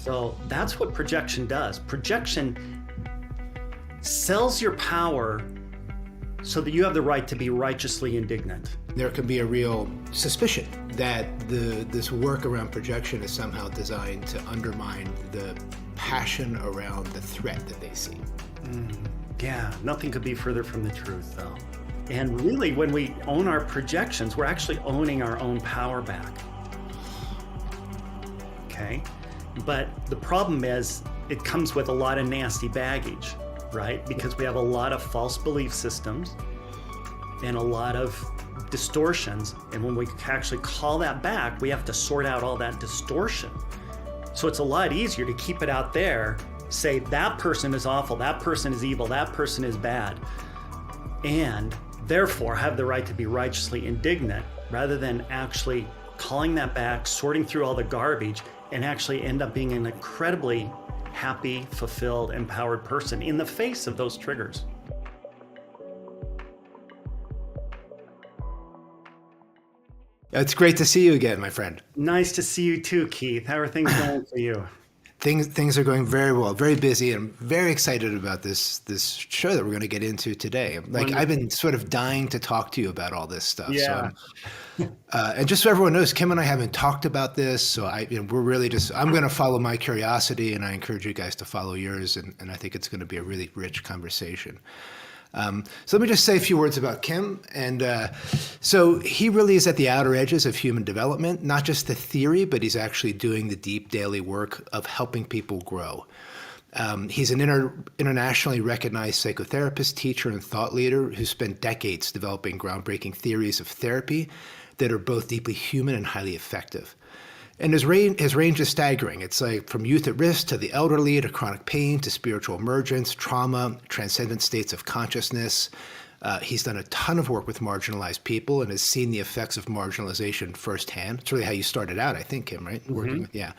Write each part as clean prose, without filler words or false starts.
So that's what projection does. Projection sells your power so that you have the right to be righteously indignant. There can be a real suspicion that this work around projection is somehow designed to undermine the passion around the threat that they see. Yeah, nothing could be further from the truth, though. And really, when we own our projections, we're actually owning our own power back. Okay? But the problem is, it comes with a lot of nasty baggage, right? Because we have a lot of false belief systems and a lot of distortions. And when we actually call that back, we have to sort out all that distortion. So it's a lot easier to keep it out there, say that person is awful, that person is evil, that person is bad, and therefore have the right to be righteously indignant, rather than actually calling that back, sorting through all the garbage, and actually end up being an incredibly happy, fulfilled, empowered person in the face of those triggers. It's great to see you again, my friend. Nice to see you too, Keith. How are things going for you? Things are going very well, very busy, and I'm very excited about this show that we're going to get into today. Like, I've been sort of dying to talk to you about all this stuff. Yeah. So and just so everyone knows, Kim and I haven't talked about this, so we're really just, I'm going to follow my curiosity, and I encourage you guys to follow yours, and I think it's going to be a really rich conversation. So let me just say a few words about Kim. And so he really is at the outer edges of human development, not just the theory, but he's actually doing the deep daily work of helping people grow. He's an internationally recognized psychotherapist, teacher, and thought leader who spent decades developing groundbreaking theories of therapy that are both deeply human and highly effective. And his range is staggering. It's like from youth at risk to the elderly to chronic pain to spiritual emergence, trauma, transcendent states of consciousness. He's done a ton of work with marginalized people and has seen the effects of marginalization firsthand. It's really how you started out, I think, Kim, right? Working with, yeah.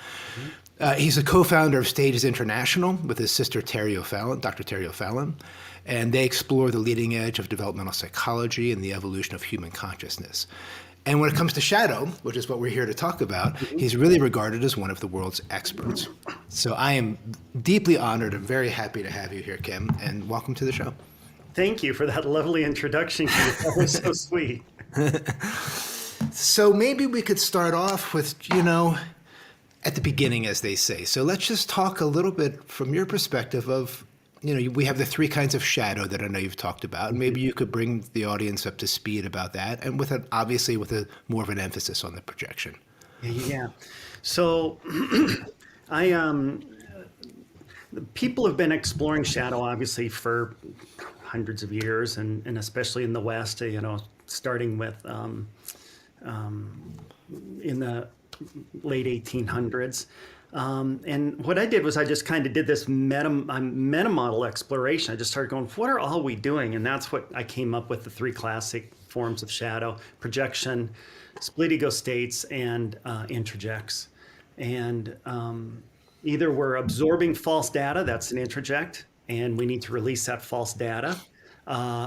He's a co-founder of Stages International with his sister Terry O'Fallon, Dr. Terry O'Fallon, and they explore the leading edge of developmental psychology and the evolution of human consciousness. And when it comes to shadow, which is what we're here to talk about, he's really regarded as one of the world's experts. So I am deeply honored and very happy to have you here, Kim, and welcome to the show. Thank you for that lovely introduction, Keith. That was so sweet. So maybe we could start off with, at the beginning, as they say. So let's just talk a little bit from your perspective of, we have the three kinds of shadow that I know you've talked about. And maybe you could bring the audience up to speed about that, and obviously with a more of an emphasis on the projection. Yeah. So people have been exploring shadow, obviously, for hundreds of years, and especially in the West, starting with in the late 1800s. And what I did was I just kind of did this meta model exploration. I just started going, what are all we doing? And that's what I came up with, the three classic forms of shadow: projection, split ego states, and introjects. And either we're absorbing false data, that's an introject, and we need to release that false data,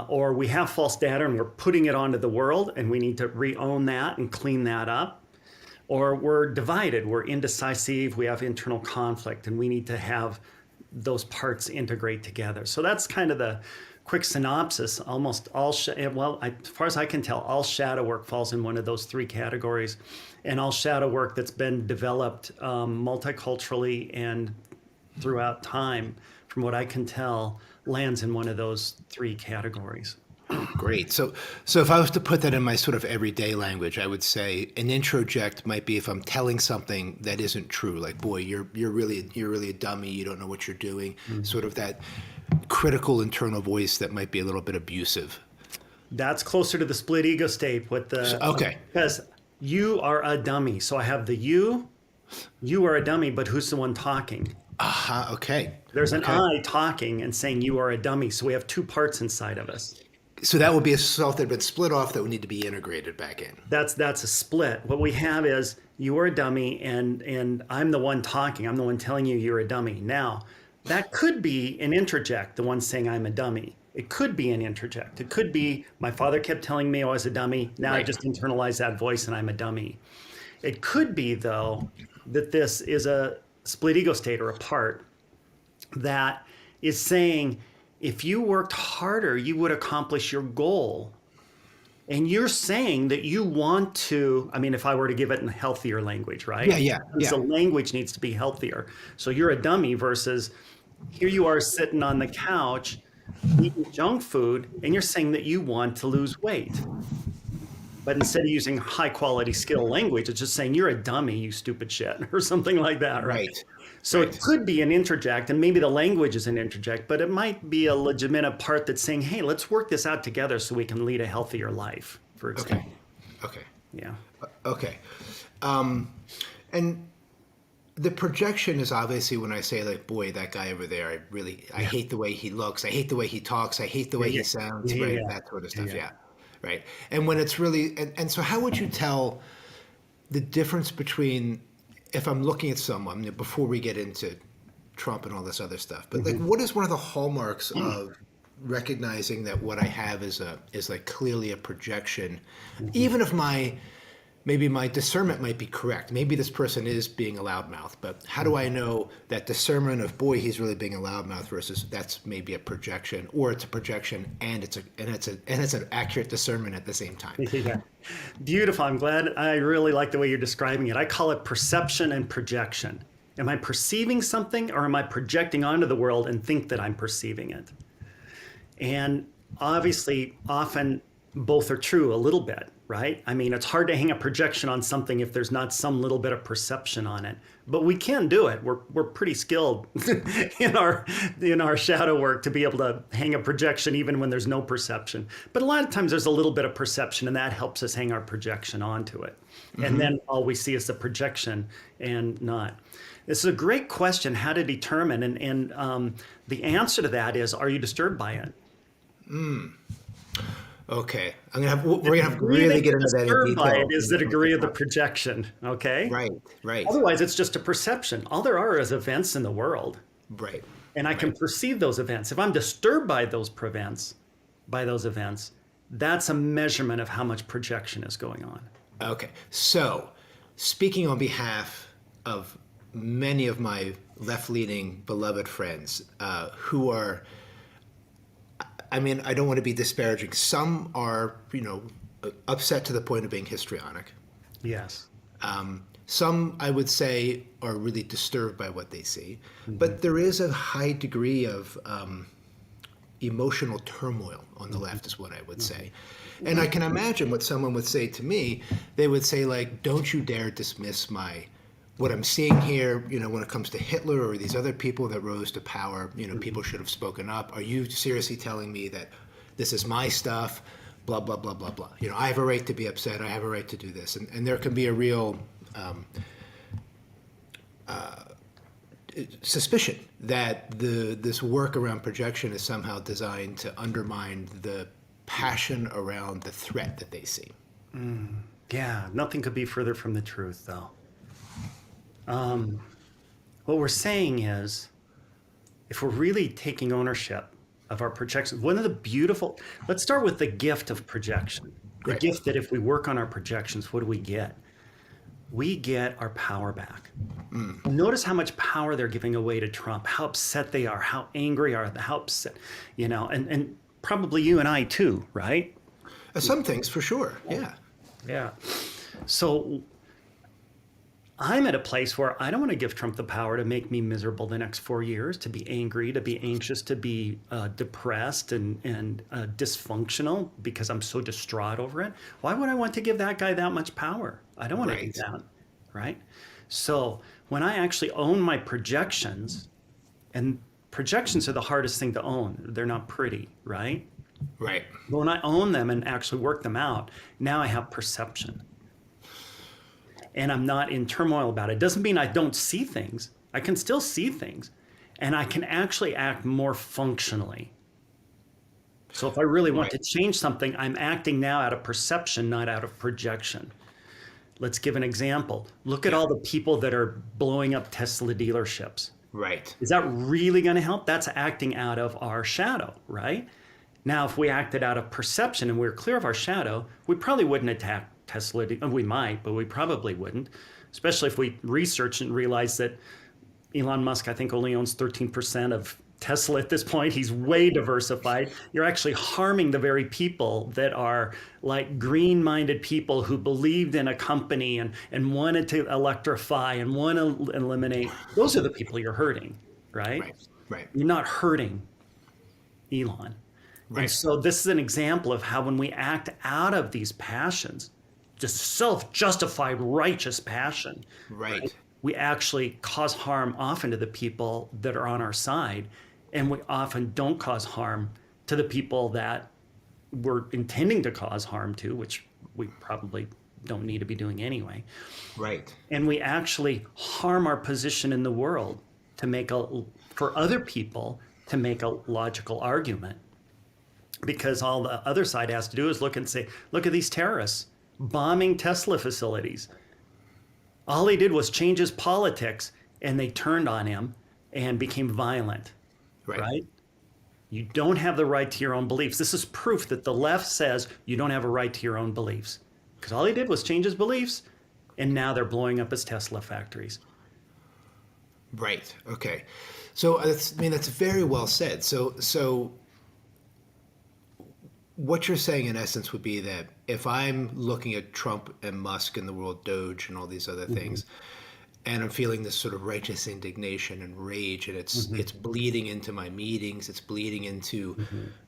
or we have false data and we're putting it onto the world and we need to re-own that and clean that up. Or we're divided, we're indecisive, we have internal conflict, and we need to have those parts integrate together. So that's kind of the quick synopsis. Almost all, as far as I can tell, all shadow work falls in one of those three categories. And all shadow work that's been developed multiculturally and throughout time, from what I can tell, lands in one of those three categories. Great. So if I was to put that in my sort of everyday language, I would say an introject might be if I'm telling something that isn't true, like, boy, you're really a dummy, you don't know what you're doing, sort of that critical internal voice that might be a little bit abusive. That's closer to the split ego state with the, okay. Because you are a dummy. So I have the you are a dummy, but who's the one talking? Okay. There's an I talking and saying you are a dummy. So we have two parts inside of us. So that would be a self that had been split off that would need to be integrated back in. That's a split. What we have is you are a dummy and I'm the one talking. I'm the one telling you you're a dummy. Now, that could be an introject, the one saying I'm a dummy. It could be an introject. It could be my father kept telling me I was a dummy. Now I just internalize that voice and I'm a dummy. It could be, though, that this is a split ego state or a part that is saying, if you worked harder, you would accomplish your goal. And you're saying that you want to, I mean, if I were to give it in healthier language, right? Yeah. The language needs to be healthier. So you're a dummy versus here you are sitting on the couch eating junk food, and you're saying that you want to lose weight. But instead of using high quality skill language, it's just saying you're a dummy, you stupid shit, or something like that, right? So it could be an interject, and maybe the language is an interject, but it might be a legitimate part that's saying, hey, let's work this out together so we can lead a healthier life, for example. Okay. Yeah. Okay. And the projection is obviously when I say, like, boy, that guy over there, I hate the way he looks. I hate the way he talks. I hate the way he sounds, right? That sort of stuff. Yeah. Right. And when it's really, and so how would you tell the difference between, if I'm looking at someone, before we get into Trump and all this other stuff, but like, what is one of the hallmarks of recognizing that what I have is like clearly a projection, even if maybe my discernment might be correct. Maybe this person is being a loudmouth, but how do I know that discernment of, boy, he's really being a loudmouth versus that's maybe a projection, or it's a projection and it's an accurate discernment at the same time? Yeah. Beautiful. I'm glad. I really like the way you're describing it. I call it perception and projection. Am I perceiving something, or am I projecting onto the world and think that I'm perceiving it? And obviously, often both are true a little bit, right? I mean, it's hard to hang a projection on something if there's not some little bit of perception on it. But we can do it. We're pretty skilled in our shadow work to be able to hang a projection even when there's no perception. But a lot of times there's a little bit of perception, and that helps us hang our projection onto it. And then all we see is the projection and not. This is a great question, how to determine. And the answer to that is, are you disturbed by it? Okay, we're gonna have to really get into that in detail. By it is the degree of the projection. Okay. Right. Otherwise, it's just a perception. All there are is events in the world. Right. And I can perceive those events. If I'm disturbed by those events, that's a measurement of how much projection is going on. Okay. So, speaking on behalf of many of my left-leaning beloved friends who are, I mean, I don't want to be disparaging. Some are, upset to the point of being histrionic. Yes. Some, I would say, are really disturbed by what they see. But there is a high degree of emotional turmoil on the left, is what I would say. And I can imagine what someone would say to me. They would say, like, don't you dare dismiss what I'm seeing here, when it comes to Hitler or these other people that rose to power, people should have spoken up. Are you seriously telling me that this is my stuff? Blah, blah, blah, blah, blah. I have a right to be upset. I have a right to do this. And there can be a real suspicion that this work around projection is somehow designed to undermine the passion around the threat that they see. Yeah, nothing could be further from the truth, though. What we're saying is, if we're really taking ownership of our projections, let's start with the gift of projection. The gift that if we work on our projections, what do we get? We get our power back. Notice how much power they're giving away to Trump, how upset they are, how angry are they, how upset, and probably you and I too, right? Some things for sure, yeah. Yeah. So I'm at a place where I don't want to give Trump the power to make me miserable the next 4 years, to be angry, to be anxious, to be depressed and dysfunctional because I'm so distraught over it. Why would I want to give that guy that much power? I don't want to do that, right? So when I actually own my projections, and projections are the hardest thing to own. They're not pretty, right? Right. But when I own them and actually work them out, now I have perception. And I'm not in turmoil about it. It doesn't mean I don't see things. I can still see things. And I can actually act more functionally. So if I really want to change something, I'm acting now out of perception, not out of projection. Let's give an example. Look at all the people that are blowing up Tesla dealerships. Right. Is that really going to help? That's acting out of our shadow, right? Now, if we acted out of perception and we were clear of our shadow, we probably wouldn't attack Tesla. We might, but we probably wouldn't, especially if we research and realize that Elon Musk, I think, only owns 13% of Tesla at this point. He's way diversified. You're actually harming the very people that are like green-minded people who believed in a company and wanted to electrify and want to eliminate. Those are the people you're hurting, right? Right. Right. You're not hurting Elon. Right. And so this is an example of how when we act out of these passions, just self-justified righteous passion, Right. we actually cause harm often to the people that are on our side, and we often don't cause harm to the people that we're intending to cause harm to, which we probably don't need to be doing anyway. Right. And we actually harm our position in the world to make for other people to make a logical argument, because all the other side has to do is look and say, look at these terrorists bombing Tesla facilities. All he did was change his politics, and they turned on him and became violent, right? You don't have the right to your own beliefs. This is proof that the left says you don't have a right to your own beliefs, because all he did was change his beliefs, and now they're blowing up his Tesla factories. Right. Okay. So that's very well said. So what you're saying in essence would be that if I'm looking at Trump and Musk and the world Doge and all these other things, and I'm feeling this sort of righteous indignation and rage, and it's bleeding into my meetings, it's bleeding into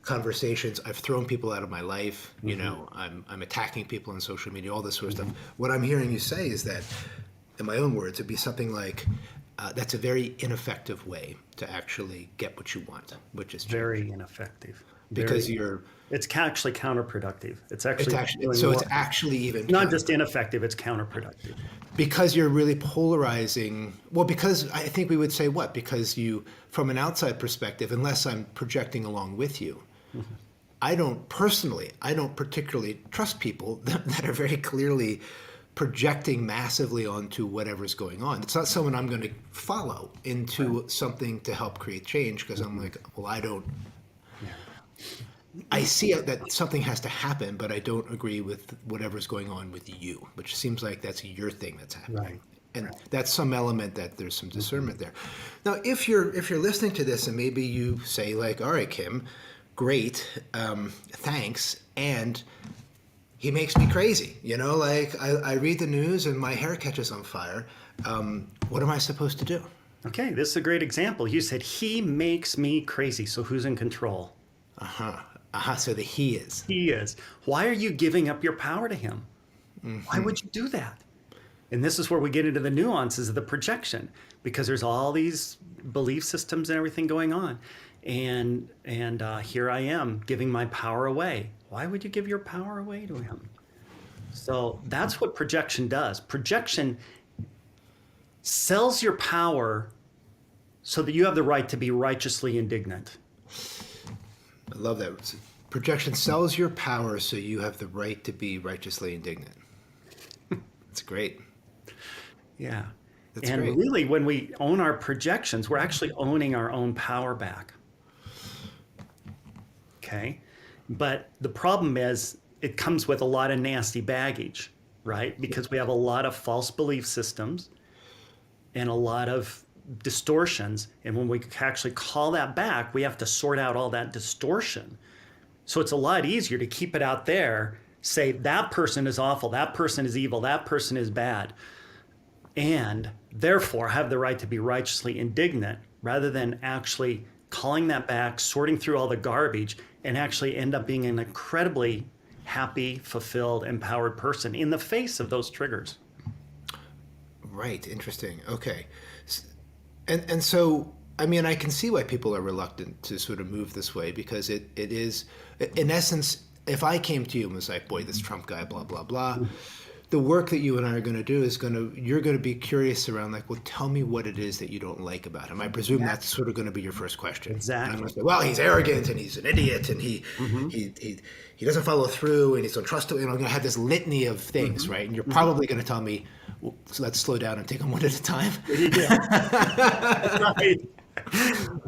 conversations. I've thrown people out of my life. You know, I'm attacking people on social media, all this sort of stuff. What I'm hearing you say is that, in my own words, it'd be something like, that's a very ineffective way to actually get what you want, which is change. Very ineffective. Because it's actually counterproductive. It's actually even not just ineffective, it's counterproductive. Because you're really polarizing. Well, because I think we would say what? Because you, from an outside perspective, unless I'm projecting along with you, I don't particularly trust people that are very clearly projecting massively onto whatever's going on. It's not someone I'm going to follow into something to help create change, because I'm like, well, I see that something has to happen, but I don't agree with whatever's going on with you, which seems like that's your thing that's happening. Right. And that's some element that there's some discernment there. Now, if you're listening to this and maybe you say like, all right, Kim, great, thanks, and he makes me crazy, like I read the news and my hair catches on fire. What am I supposed to do? Okay, this is a great example. You said he makes me crazy, so who's in control? So the he is. He is. Why are you giving up your power to him? Why would you do that? And this is where we get into the nuances of the projection, because there's all these belief systems and everything going on. And here I am giving my power away. Why would you give your power away to him? So that's what projection does. Projection sells your power so that you have the right to be righteously indignant. I love that. Projection sells your power so you have the right to be righteously indignant. That's great. Yeah. That's and great. Really, when we own our projections, we're actually owning our own power back. Okay. But the problem is it comes with a lot of nasty baggage, right? Because we have a lot of false belief systems and a lot of distortions. And when we actually call that back, we have to sort out all that distortion. So it's a lot easier to keep it out there, say that person is awful, that person is evil, that person is bad, and therefore have the right to be righteously indignant, rather than actually calling that back, sorting through all the garbage, and actually end up being an incredibly happy, fulfilled, empowered person in the face of those triggers. Right. Interesting. Okay. And so, I mean, I can see why people are reluctant to sort of move this way, because it is, in essence, if I came to you and was like, boy, this Trump guy, blah, blah, blah, the work that you and I are going to do is you're going to be curious around like, well, tell me what it is that you don't like about him. I presume that's sort of going to be your first question. Exactly. And I'm going to say, well, he's arrogant and he's an idiot and he doesn't follow through and he's untrustworthy. And I'm going to have this litany of things, right? And you're probably going to tell me, well, so let's slow down and take them one at a time. Right.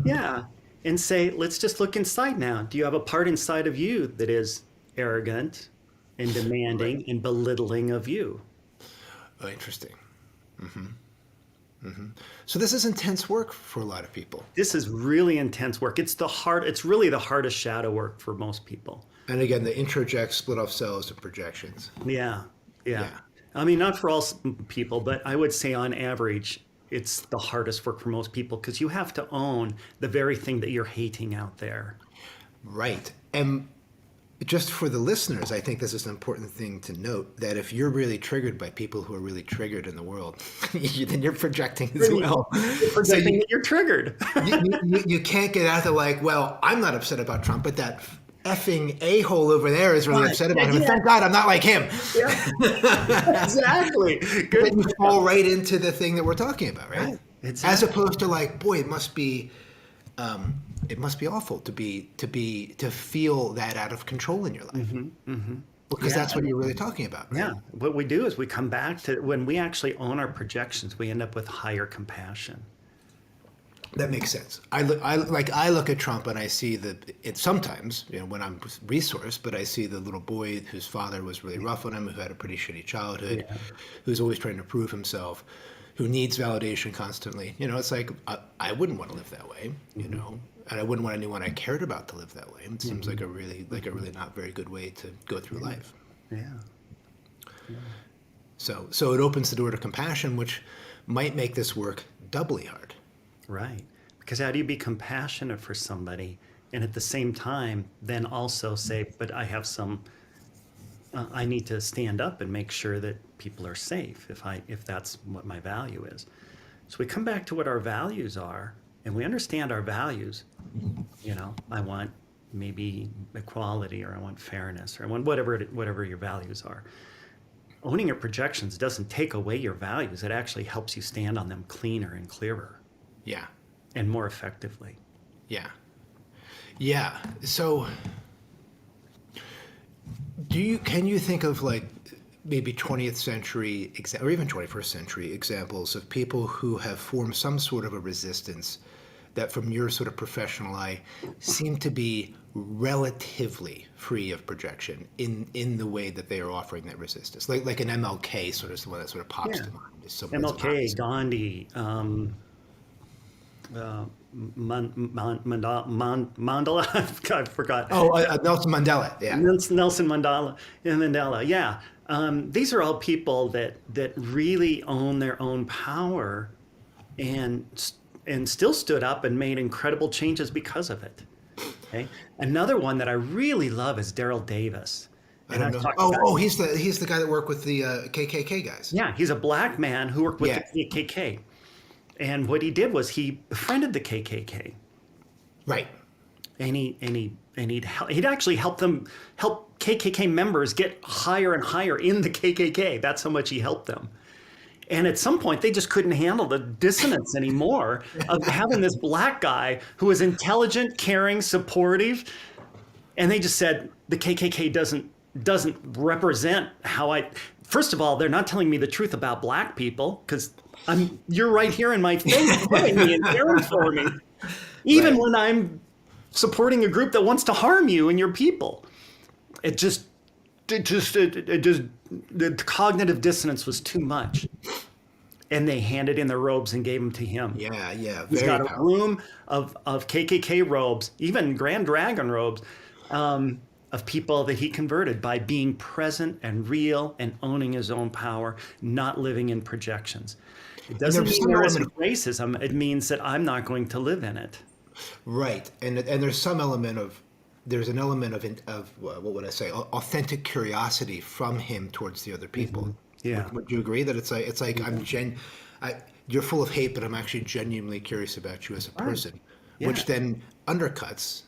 Yeah. And say, let's just look inside now. Do you have a part inside of you that is arrogant and demanding and belittling of you? Oh, interesting. So this is intense work for a lot of people. This is really intense work. It's really the hardest shadow work for most people. And again, the introject, split off cells, and projections. Yeah. Yeah. I mean, not for all people, but I would say on average, it's the hardest work for most people because you have to own the very thing that you're hating out there. Right. And just for the listeners, I think this is an important thing to note, that if you're really triggered by people who are really triggered in the world, then you're projecting as well. You're projecting that you're triggered. you can't get out of like, well, I'm not upset about Trump, but that effing a-hole over there is really upset about him. And thank God I'm not like him. Yeah. Exactly. Good. Then you fall right into the thing that we're talking about, right? Exactly. As opposed to like, boy, it must be awful to feel that out of control in your life. Because that's what you're really talking about, right? Yeah. What we do is we come back to when we actually own our projections, we end up with higher compassion. That makes sense. I look at Trump and I see it sometimes, when I'm resourced, but I see the little boy whose father was really rough on him, who had a pretty shitty childhood, who's always trying to prove himself, who needs validation constantly. It's like I wouldn't want to live that way, and I wouldn't want anyone I cared about to live that way. It seems like a really not very good way to go through life. Yeah. So it opens the door to compassion, which might make this work doubly hard. Right. Because how do you be compassionate for somebody and at the same time then also say, but I have I need to stand up and make sure that people are safe if that's what my value is. So we come back to what our values are and we understand our values. I want maybe equality, or I want fairness, or I want whatever your values are. Owning your projections doesn't take away your values. It actually helps you stand on them cleaner and clearer. Yeah. And more effectively. Yeah. Yeah. So can you think of like maybe 20th century or even 21st century examples of people who have formed some sort of a resistance that from your sort of professional eye seem to be relatively free of projection in the way that they are offering that resistance? Like an MLK sort of is the one that sort of pops to mind. MLK, Gandhi, Mandela, I forgot. Nelson Mandela. Yeah. Nelson Mandela. Yeah. These are all people that really own their own power, and still stood up and made incredible changes because of it. Okay. Another one that I really love is Daryl Davis. I don't know. He's the guy that worked with the KKK guys. Yeah, he's a black man who worked with the KKK. And what he did was he befriended the KKK. Right. And he'd actually help KKK members get higher and higher in the KKK. That's how much he helped them. And at some point, they just couldn't handle the dissonance anymore of having this black guy who was intelligent, caring, supportive. And they just said, the KKK doesn't represent how first of all, they're not telling me the truth about black people, because you're right here in my face, telling me and caring for me, even when I'm supporting a group that wants to harm you and your people. The cognitive dissonance was too much, and they handed in their robes and gave them to him. Yeah. He's got a room of KKK robes, even Grand Dragon robes, of people that he converted by being present and real and owning his own power, not living in projections. It doesn't mean there isn't racism. It means that I'm not going to live in it. Right. And there's an element of what would I say, authentic curiosity from him towards the other people. Mm-hmm. Yeah. Would you agree that it's like you're full of hate, but I'm actually genuinely curious about you as a person, which then undercuts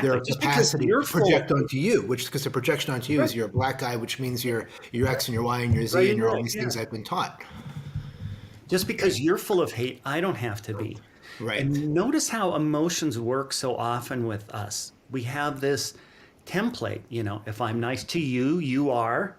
their capacity to project onto you, because the projection onto you is you're a black guy, which means you're X and you're Y and you're Z and you're all these things I've been taught. Just because you're full of hate, I don't have to be. Right. And notice how emotions work so often with us. We have this template, if I'm nice to you, you are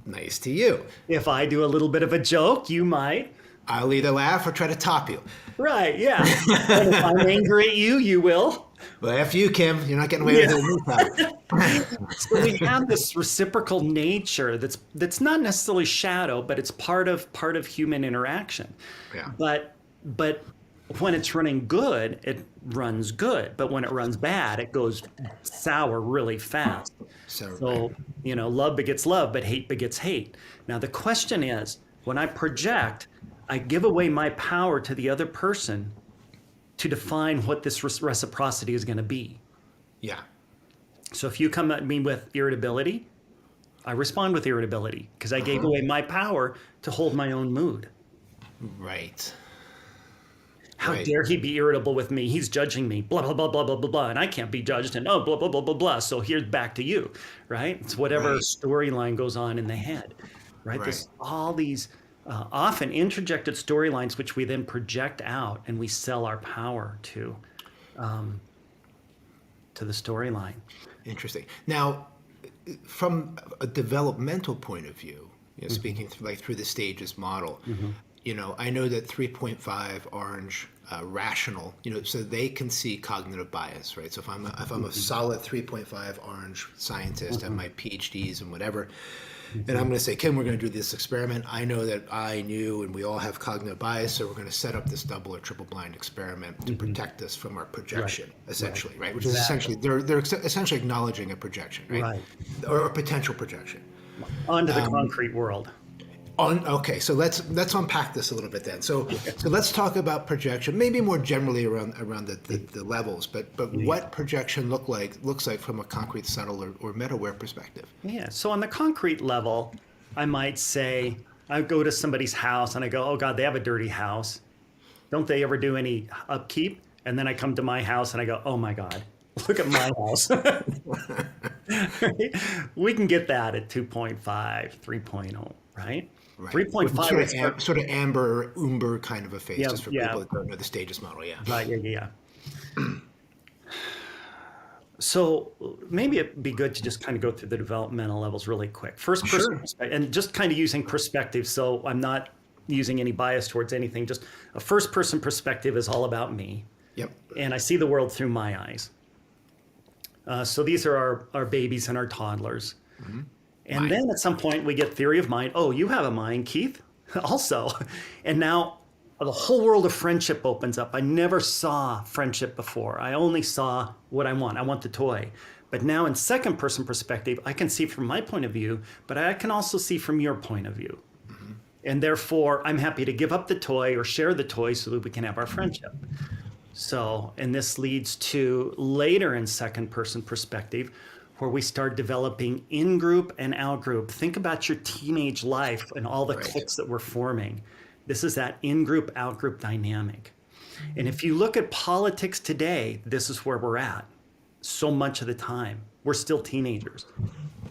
nice to you. If I do a little bit of a joke, you might. I'll either laugh or try to top you. Right, yeah. And if I'm angry at you, you will. Well, after you, Kim, you're not getting away with it this time. So we have this reciprocal nature that's not necessarily shadow, but it's part of human interaction. Yeah. But when it's running good, it runs good. But when it runs bad, it goes sour really fast. So, love begets love, but hate begets hate. Now, the question is, when I project, I give away my power to the other person to define what this reciprocity is going to be. Yeah. So if you come at me with irritability, I respond with irritability because I gave away my power to hold my own mood. Right. How dare he be irritable with me? He's judging me, blah, blah, blah, blah, blah, blah, blah. And I can't be judged. And blah, blah, blah, blah, blah. So here's back to you, right? It's whatever storyline goes on in the head, right? There's all these often interjected storylines, which we then project out and we sell our power to the storyline. Interesting. Now, from a developmental point of view, speaking through the stages model, I know that 3.5 orange rational, so they can see cognitive bias, right? So if I'm a solid 3.5 orange scientist, have my PhDs and whatever, and I'm going to say, Kim, we're going to do this experiment. I know that I knew, and we all have cognitive bias, so we're going to set up this double or triple blind experiment to protect us from our projection, essentially, right? Which is essentially, they're essentially acknowledging a projection, right? Or a potential projection. Onto the concrete world. Okay, so let's unpack this a little bit then. So let's talk about projection, maybe more generally around the levels, but what projection looks like from a concrete, subtle, or meta-aware perspective. Yeah. So on the concrete level, I might say I go to somebody's house and I go, oh God, they have a dirty house. Don't they ever do any upkeep? And then I come to my house and I go, oh my God, look at my house. Right? We can get that at 2.5, 3.0, right? Right. 3.5 sort of amber or umber kind of a phase, just for people that don't know the stages model. Yeah. Right. Yeah. So maybe it'd be good to just kind of go through the developmental levels really quick. First person perspective, and just kind of using perspective. So I'm not using any bias towards anything. Just a first person perspective is all about me. Yep. And I see the world through my eyes. So these are our babies and our toddlers. Mm-hmm. And then at some point we get theory of mind. Oh, you have a mind, Keith, also. And now the whole world of friendship opens up. I never saw friendship before. I only saw what I want. I want the toy. But now in second person perspective, I can see from my point of view, but I can also see from your point of view. Mm-hmm. And therefore, I'm happy to give up the toy or share the toy so that we can have our friendship. So, and this leads to later in second person perspective, where we start developing in-group and out-group. Think about your teenage life and all the cliques that we're forming. This is that in-group, out-group dynamic. And if you look at politics today, this is where we're at. So much of the time, we're still teenagers.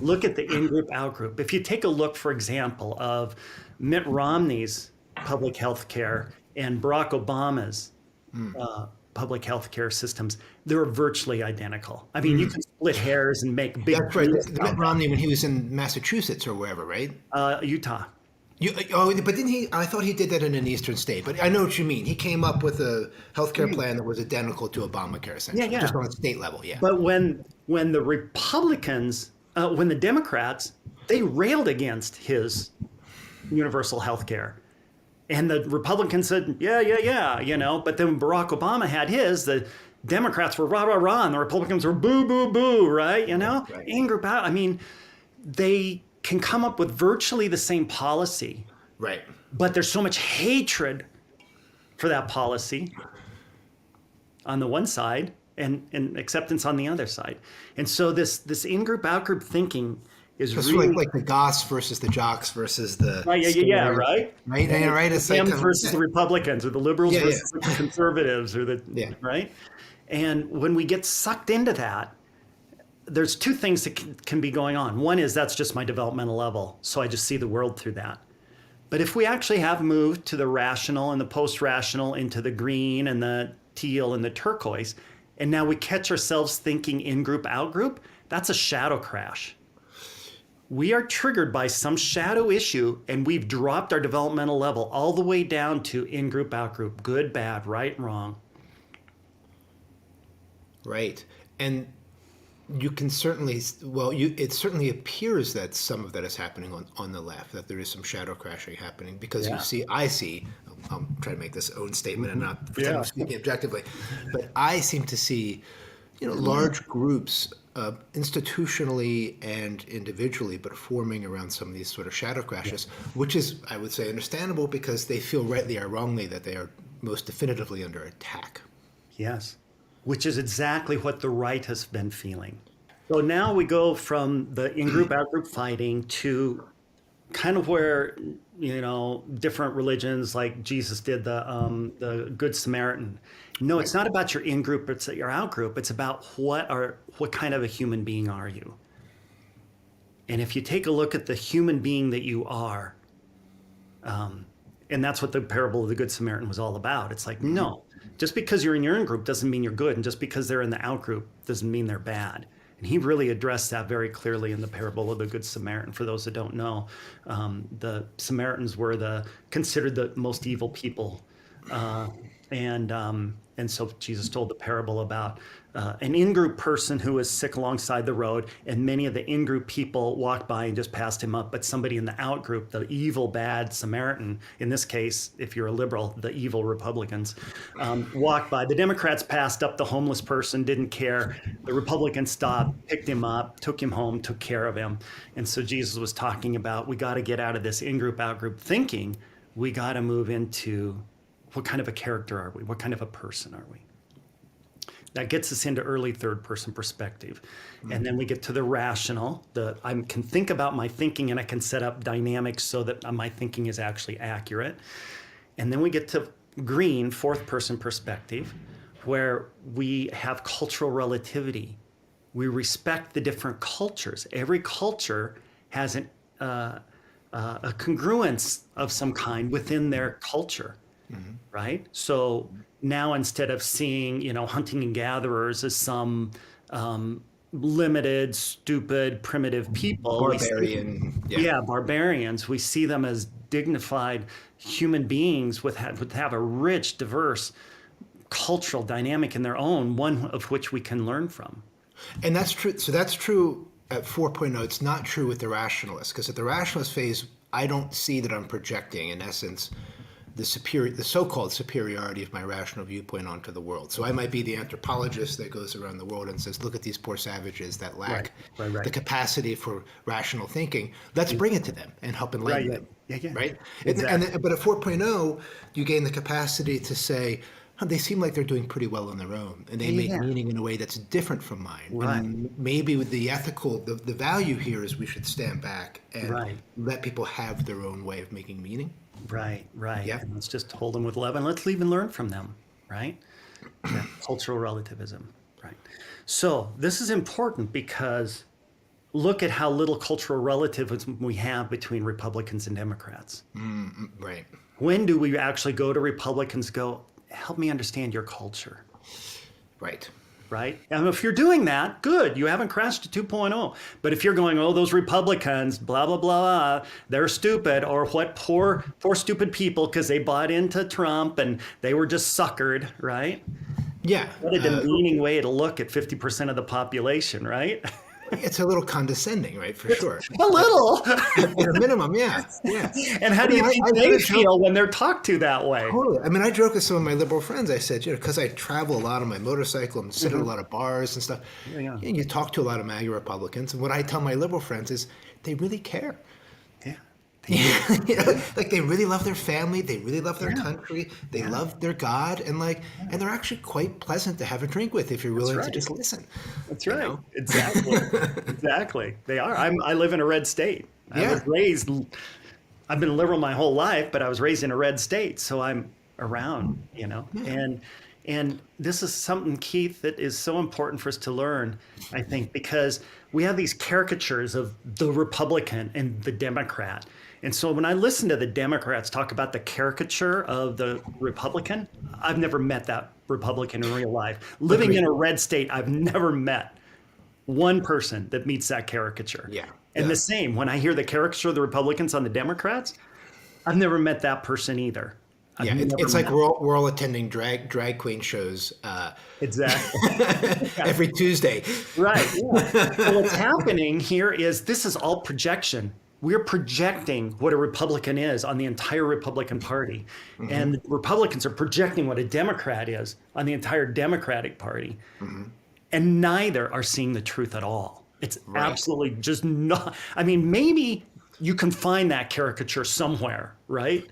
Look at the in-group, out-group. If you take a look, for example, of Mitt Romney's public health care and Barack Obama's public health care systems, they're virtually identical. I mean, you can split hairs and make big... That's right. Mitt Romney, when he was in Massachusetts or wherever, right? Utah. But didn't he? I thought he did that in an eastern state. But I know what you mean. He came up with a healthcare plan that was identical to Obamacare, essentially, just on a state level. Yeah. But when the Republicans, when the Democrats, they railed against his universal health care. And the Republicans said, yeah, But then when Barack Obama had his, the Democrats were rah, rah, rah, and the Republicans were boo, boo, boo, right? Right. Anger about, I mean, they can come up with virtually the same policy. Right. But there's so much hatred for that policy on the one side and acceptance on the other side. And so this in-group, out-group thinking is really like the goths versus the jocks versus the right. It's the Dems versus the Republicans, or the liberals versus the conservatives, or the right. And when we get sucked into that, there's two things that can be going on. One is that's just my developmental level, so I just see the world through that. But if we actually have moved to the rational and the post-rational, into the green and the teal and the turquoise, and now we catch ourselves thinking in-group, out-group, that's a shadow crash. We are triggered by some shadow issue, and we've dropped our developmental level all the way down to in-group, out-group, good, bad, right, wrong. Right. And you can certainly, it certainly appears that some of that is happening on the left, that there is some shadow crashing happening because Yeah. I see, I'll try to make this own statement and not pretend Yeah. I'm speaking objectively, but I seem to see, large groups institutionally and individually, but forming around some of these sort of shadow crashes, which is, I would say, understandable because they feel rightly or wrongly that they are most definitively under attack. Yes, which is exactly what the right has been feeling. So now we go from the in-group, out-group fighting to kind of where, different religions like Jesus did the Good Samaritan. No, it's not about your in-group, it's your out-group. It's about what kind of a human being are you? And if you take a look at the human being that you are, and that's what the parable of the Good Samaritan was all about. It's like, no, just because you're in your in group doesn't mean you're good. And just because they're in the out group doesn't mean they're bad. And he really addressed that very clearly in the parable of the Good Samaritan. For those that don't know, the Samaritans were considered the most evil people. And so Jesus told the parable about an in-group person who was sick alongside the road, and many of the in-group people walked by and just passed him up. But somebody in the out-group, the evil, bad Samaritan, in this case, if you're a liberal, the evil Republicans, walked by. The Democrats passed up the homeless person, didn't care. The Republicans stopped, picked him up, took him home, took care of him. And so Jesus was talking about, we got to get out of this in-group, out-group thinking. We got to move into, what kind of a character are we? What kind of a person are we? That gets us into early third person perspective. And then we get to the rational. I can think about my thinking and I can set up dynamics so that my thinking is actually accurate. And then we get to green, fourth person perspective, where we have cultural relativity. We respect the different cultures. Every culture has a congruence of some kind within their culture. Right? So now instead of seeing, hunting and gatherers as some limited, stupid, primitive people. Barbarian. Barbarians. We see them as dignified human beings with have a rich, diverse cultural dynamic in their own, one of which we can learn from. And that's true. So that's true at 4.0. It's not true with the rationalist, because at the rationalist phase, I don't see that I'm projecting, in essence, the so-called superiority of my rational viewpoint onto the world. So I might be the anthropologist that goes around the world and says, look at these poor savages that lack Right. the capacity for rational thinking. Let's bring it to them and help enlighten them. Right? Exactly. But at 4.0, you gain the capacity to say, they seem like they're doing pretty well on their own, and they make meaning in a way that's different from mine. Right. And maybe with the ethical, the value here is we should stand back and let people have their own way of making meaning. Right. Yeah. And let's just hold them with love and let's even learn from them, right? Yeah. Cultural relativism, right? So this is important because look at how little cultural relativism we have between Republicans and Democrats. Right. When do we actually go to Republicans go, help me understand your culture? Right. Right? And if you're doing that, good. You haven't crashed to 2.0. But if you're going, oh, those Republicans, blah, blah, blah, they're stupid, or what poor stupid people because they bought into Trump and they were just suckered, right? Yeah. What a demeaning way to look at 50% of the population, right? It's a little condescending, right? For sure. A little. At a minimum, yeah. And how do you think they feel when they're talked to that way? Totally. I mean, I joke with some of my liberal friends. I said, because I travel a lot on my motorcycle and sit at a lot of bars and stuff. Yeah. And you talk to a lot of MAGA Republicans, and what I tell my liberal friends is they really care. Yeah. Like they really love their family, they really love their country, they love their God, and they're actually quite pleasant to have a drink with if you're willing to just listen. That's right. Exactly. They are. I live in a red state. I've been a liberal my whole life, but I was raised in a red state, so I'm around, And this is something, Keith, that is so important for us to learn, I think, because we have these caricatures of the Republican and the Democrat. And so when I listen to the Democrats talk about the caricature of the Republican, I've never met that Republican in real life. Living in a red state, I've never met one person that meets that caricature. And the same, when I hear the caricature of the Republicans on the Democrats, I've never met that person either. Yeah, it's like we're all attending drag queen shows Exactly. every Tuesday. Right. Yeah. So what's happening here is this is all projection. We're projecting what a Republican is on the entire Republican Party. And the Republicans are projecting what a Democrat is on the entire Democratic Party. And neither are seeing the truth at all. It's absolutely just not. I mean, maybe you can find that caricature somewhere, right?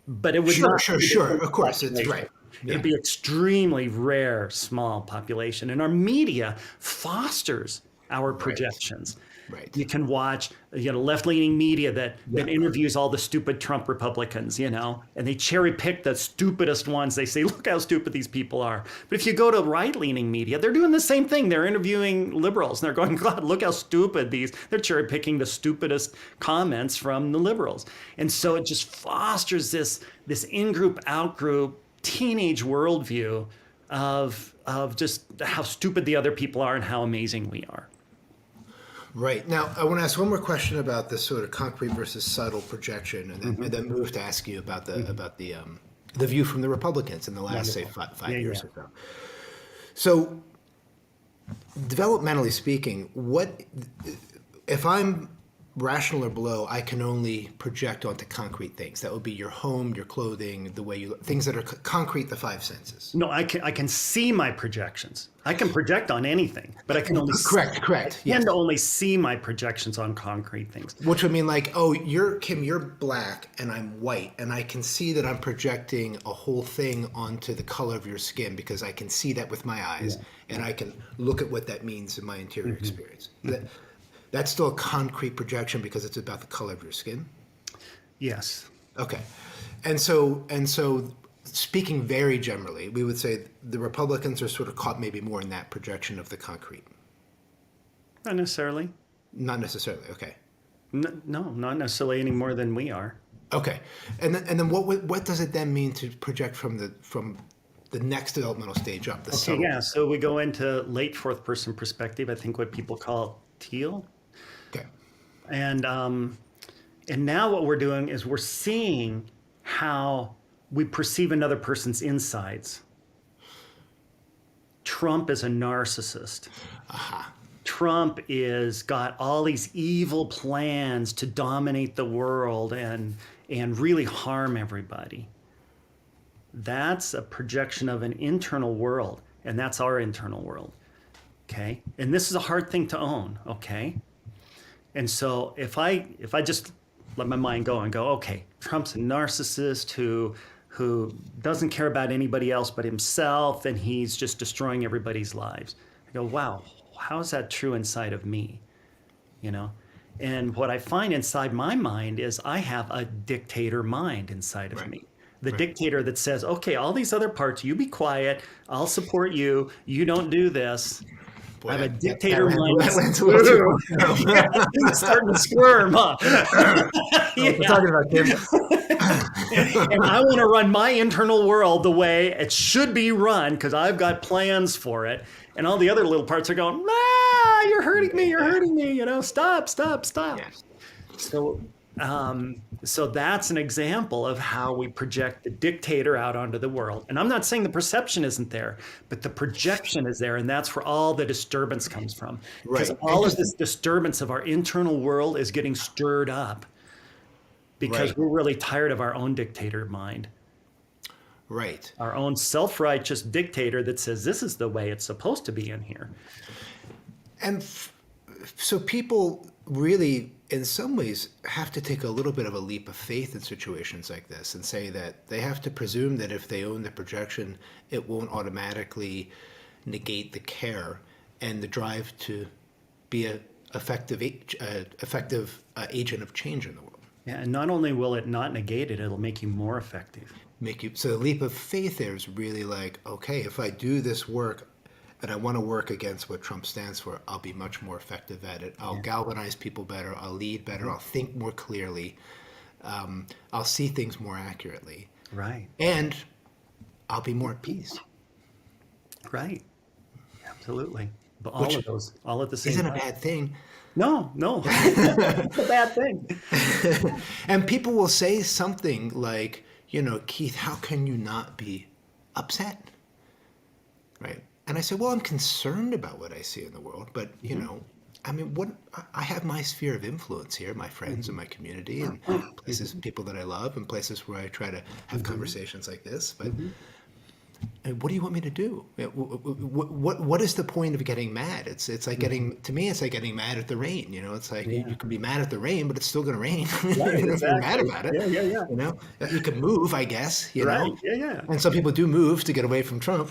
But it would not. Sure. Of course, it's right. Yeah. It'd be extremely rare, small population. And our media fosters our projections. Right. You can watch, left-leaning media that interviews all the stupid Trump Republicans, and they cherry pick the stupidest ones. They say, look how stupid these people are. But if you go to right-leaning media, they're doing the same thing. They're interviewing liberals, and they're going, God, look how stupid they're cherry picking the stupidest comments from the liberals. And so it just fosters this in-group, out-group, teenage worldview of just how stupid the other people are and how amazing we are. Right. Now, I want to ask one more question about this sort of concrete versus subtle projection, and then move to ask you about the view from the Republicans in the last, say, five years or so. So, developmentally speaking, what if I'm rational or below? I can only project onto concrete things. That would be your home, your clothing, the way you look, things that are concrete, the five senses. No, I can see my projections. I can project on anything, but I can only correct. I can only see my projections on concrete things. Which would mean like, oh, Kim, you're black and I'm white, and I can see that I'm projecting a whole thing onto the color of your skin because I can see that with my eyes, and I can look at what that means in my interior experience. That's still a concrete projection because it's about the color of your skin? Yes. Okay. And so speaking very generally, we would say the Republicans are sort of caught maybe more in that projection of the concrete. Not necessarily. Not necessarily. Okay. No, not necessarily any more than we are. Okay. And then what does it then mean to project from the next developmental stage up? Okay, yeah. So we go into late fourth person perspective. I think what people call teal. Okay. And now what we're doing is we're seeing how we perceive another person's insides. Trump is a narcissist. Trump is got all these evil plans to dominate the world and really harm everybody. That's a projection of an internal world, and that's our internal world. Okay? And this is a hard thing to own, okay? And so if I just let my mind go and go, okay, Trump's a narcissist who doesn't care about anybody else but himself, and he's just destroying everybody's lives. I go, wow, how is that true inside of me? And what I find inside my mind is I have a dictator mind inside of me. The dictator that says, okay, all these other parts, you be quiet, I'll support you, you don't do this. Boy, I have a dictator mind. It's starting to squirm, huh? We're talking about Kim. And I want to run my internal world the way it should be run because I've got plans for it. And all the other little parts are going, you're hurting me, stop. Yes. So that's an example of how we project the dictator out onto the world. And I'm not saying the perception isn't there, but the projection is there, and that's where all the disturbance comes from. Because all of this disturbance of our internal world is getting stirred up because we're really tired of our own dictator mind. Right. Our own self-righteous dictator that says this is the way it's supposed to be in here. And so people really, in some ways, have to take a little bit of a leap of faith in situations like this and say that they have to presume that if they own the projection, it won't automatically negate the care and the drive to be an effective agent of change in the world. Yeah, and not only will it not negate it, it'll make you more effective. So the leap of faith there is really like, okay, if I do this work and I want to work against what Trump stands for, I'll be much more effective at it. I'll galvanize people better. I'll lead better. I'll think more clearly. I'll see things more accurately. Right. And I'll be more at peace. Right. Absolutely. But all of those, all at the same time. Isn't a bad thing. No. It's a bad thing. And people will say something like, Keith, how can you not be upset? Right. And I said, well, I'm concerned about what I see in the world, but I have my sphere of influence here, my friends and my community and places, people that I love and places where I try to have conversations like this. But what do you want me to do? What is the point of getting mad? It's like to me, it's like getting mad at the rain. It's like you can be mad at the rain, but it's still going to rain. Right, If you're mad exactly. about it. You can move, I guess. Right. Yeah. And some people do move to get away from Trump.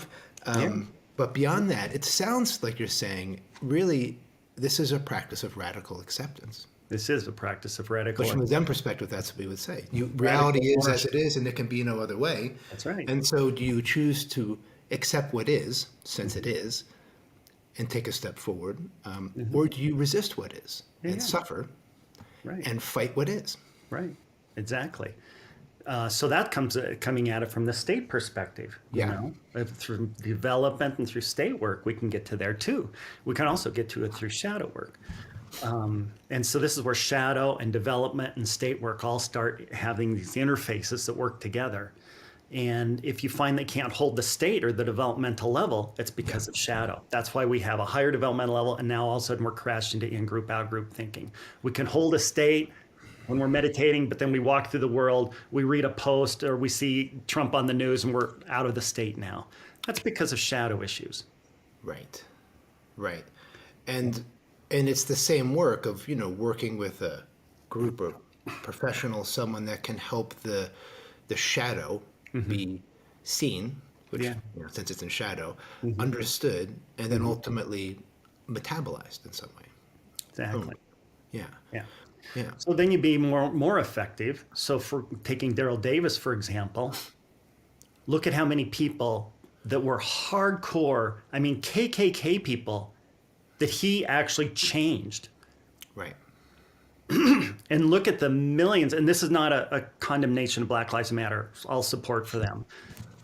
But beyond that, it sounds like you're saying, really, this is a practice of radical acceptance. This is a practice of radical. But from a Zen perspective, that's what we would say. Reality is as it is, and there can be no other way. That's right. And so do you choose to accept what is, since it is, and take a step forward? Or do you resist what is and suffer and fight what is? Right. Exactly. So that comes coming at it from the state perspective. Through development and through state work, we can get to there too. We can also get to it through shadow work. And so this is where shadow and development and state work all start having these interfaces that work together. And if you find they can't hold the state or the developmental level, it's because of shadow. That's why we have a higher developmental level, and now all of a sudden we're crashed into in-group, out-group thinking. We can hold a state when we're meditating, but then we walk through the world, we read a post, or we see Trump on the news, and we're out of the state now. That's because of shadow issues. Right. And it's the same work of, working with a group of professionals, someone that can help the shadow be seen, which, since it's in shadow, understood, and then ultimately metabolized in some way. Exactly. Yeah. So then you'd be more effective. So for taking Daryl Davis, for example, look at how many people that were hardcore, KKK people, that he actually changed. Right. And look at the millions, and this is not a condemnation of Black Lives Matter, all support for them.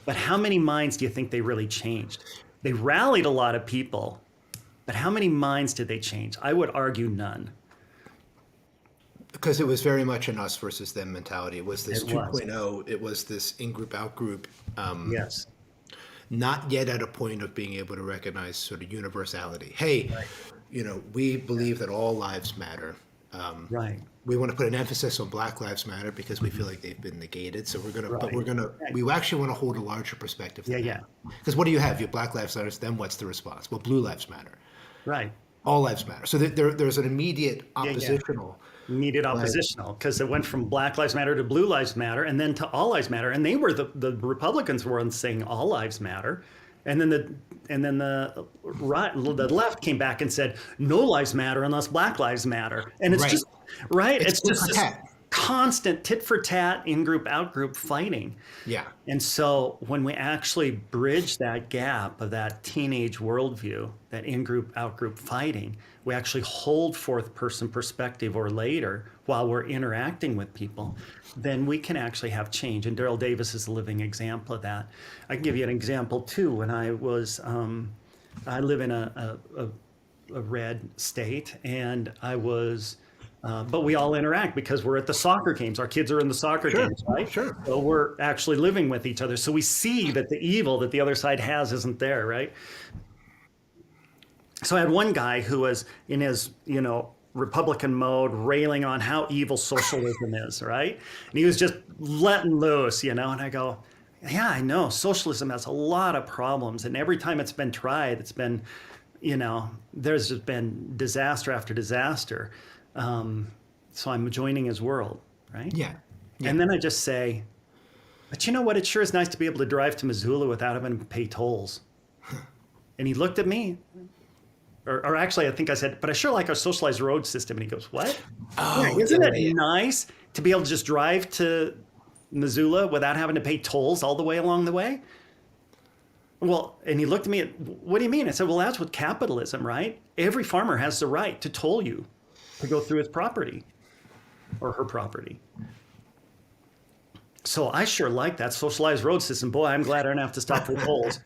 But how many minds do you think they really changed? They rallied a lot of people, but how many minds did they change? I would argue none. Because it was very much an us versus them mentality. It was this 2.0. It was this in-group, out-group. Yes. Not yet at a point of being able to recognize sort of universality. Hey, we believe that all lives matter. Right. We want to put an emphasis on Black Lives Matter because we feel like they've been negated. So we actually want to hold a larger perspective. Because what do you have? You have Black Lives Matter, then what's the response? Well, Blue Lives Matter. Right. All lives matter. So there's an immediate oppositional. Immediate oppositional, because it went from Black Lives Matter to Blue Lives Matter, and then to All Lives Matter, and they were the Republicans were saying All Lives Matter, and then the left came back and said No Lives Matter unless Black Lives Matter, and it's just it's just this constant tit for tat, in group, out group fighting. Yeah. And so when we actually bridge that gap of that teenage worldview, that in group, out group fighting, we actually hold fourth person perspective or later while we're interacting with people, then we can actually have change. And Daryl Davis is a living example of that. I can give you an example too. When I was, I live in a red state, and I was, but we all interact because we're at the soccer games. Our kids are in the soccer games, right? Sure. So we're actually living with each other. So we see that the evil that the other side has isn't there, right? So I had one guy who was in his, Republican mode, railing on how evil socialism is, right? And he was just letting loose, and I go, yeah, I know. Socialism has a lot of problems. And every time it's been tried, it's been, there's just been disaster after disaster. So I'm joining his world, right? Yeah. And then I just say, but you know what? It sure is nice to be able to drive to Missoula without having to pay tolls. And he looked at me. Or actually, I think I said, but I sure like our socialized road system. And he goes, what? Isn't it nice to be able to just drive to Missoula without having to pay tolls all the way along the way? Well, and he looked at me, what do you mean? I said, well, that's with capitalism, right? Every farmer has the right to toll you to go through his property or her property. So I sure like that socialized road system. Boy, I'm glad I don't have to stop for tolls.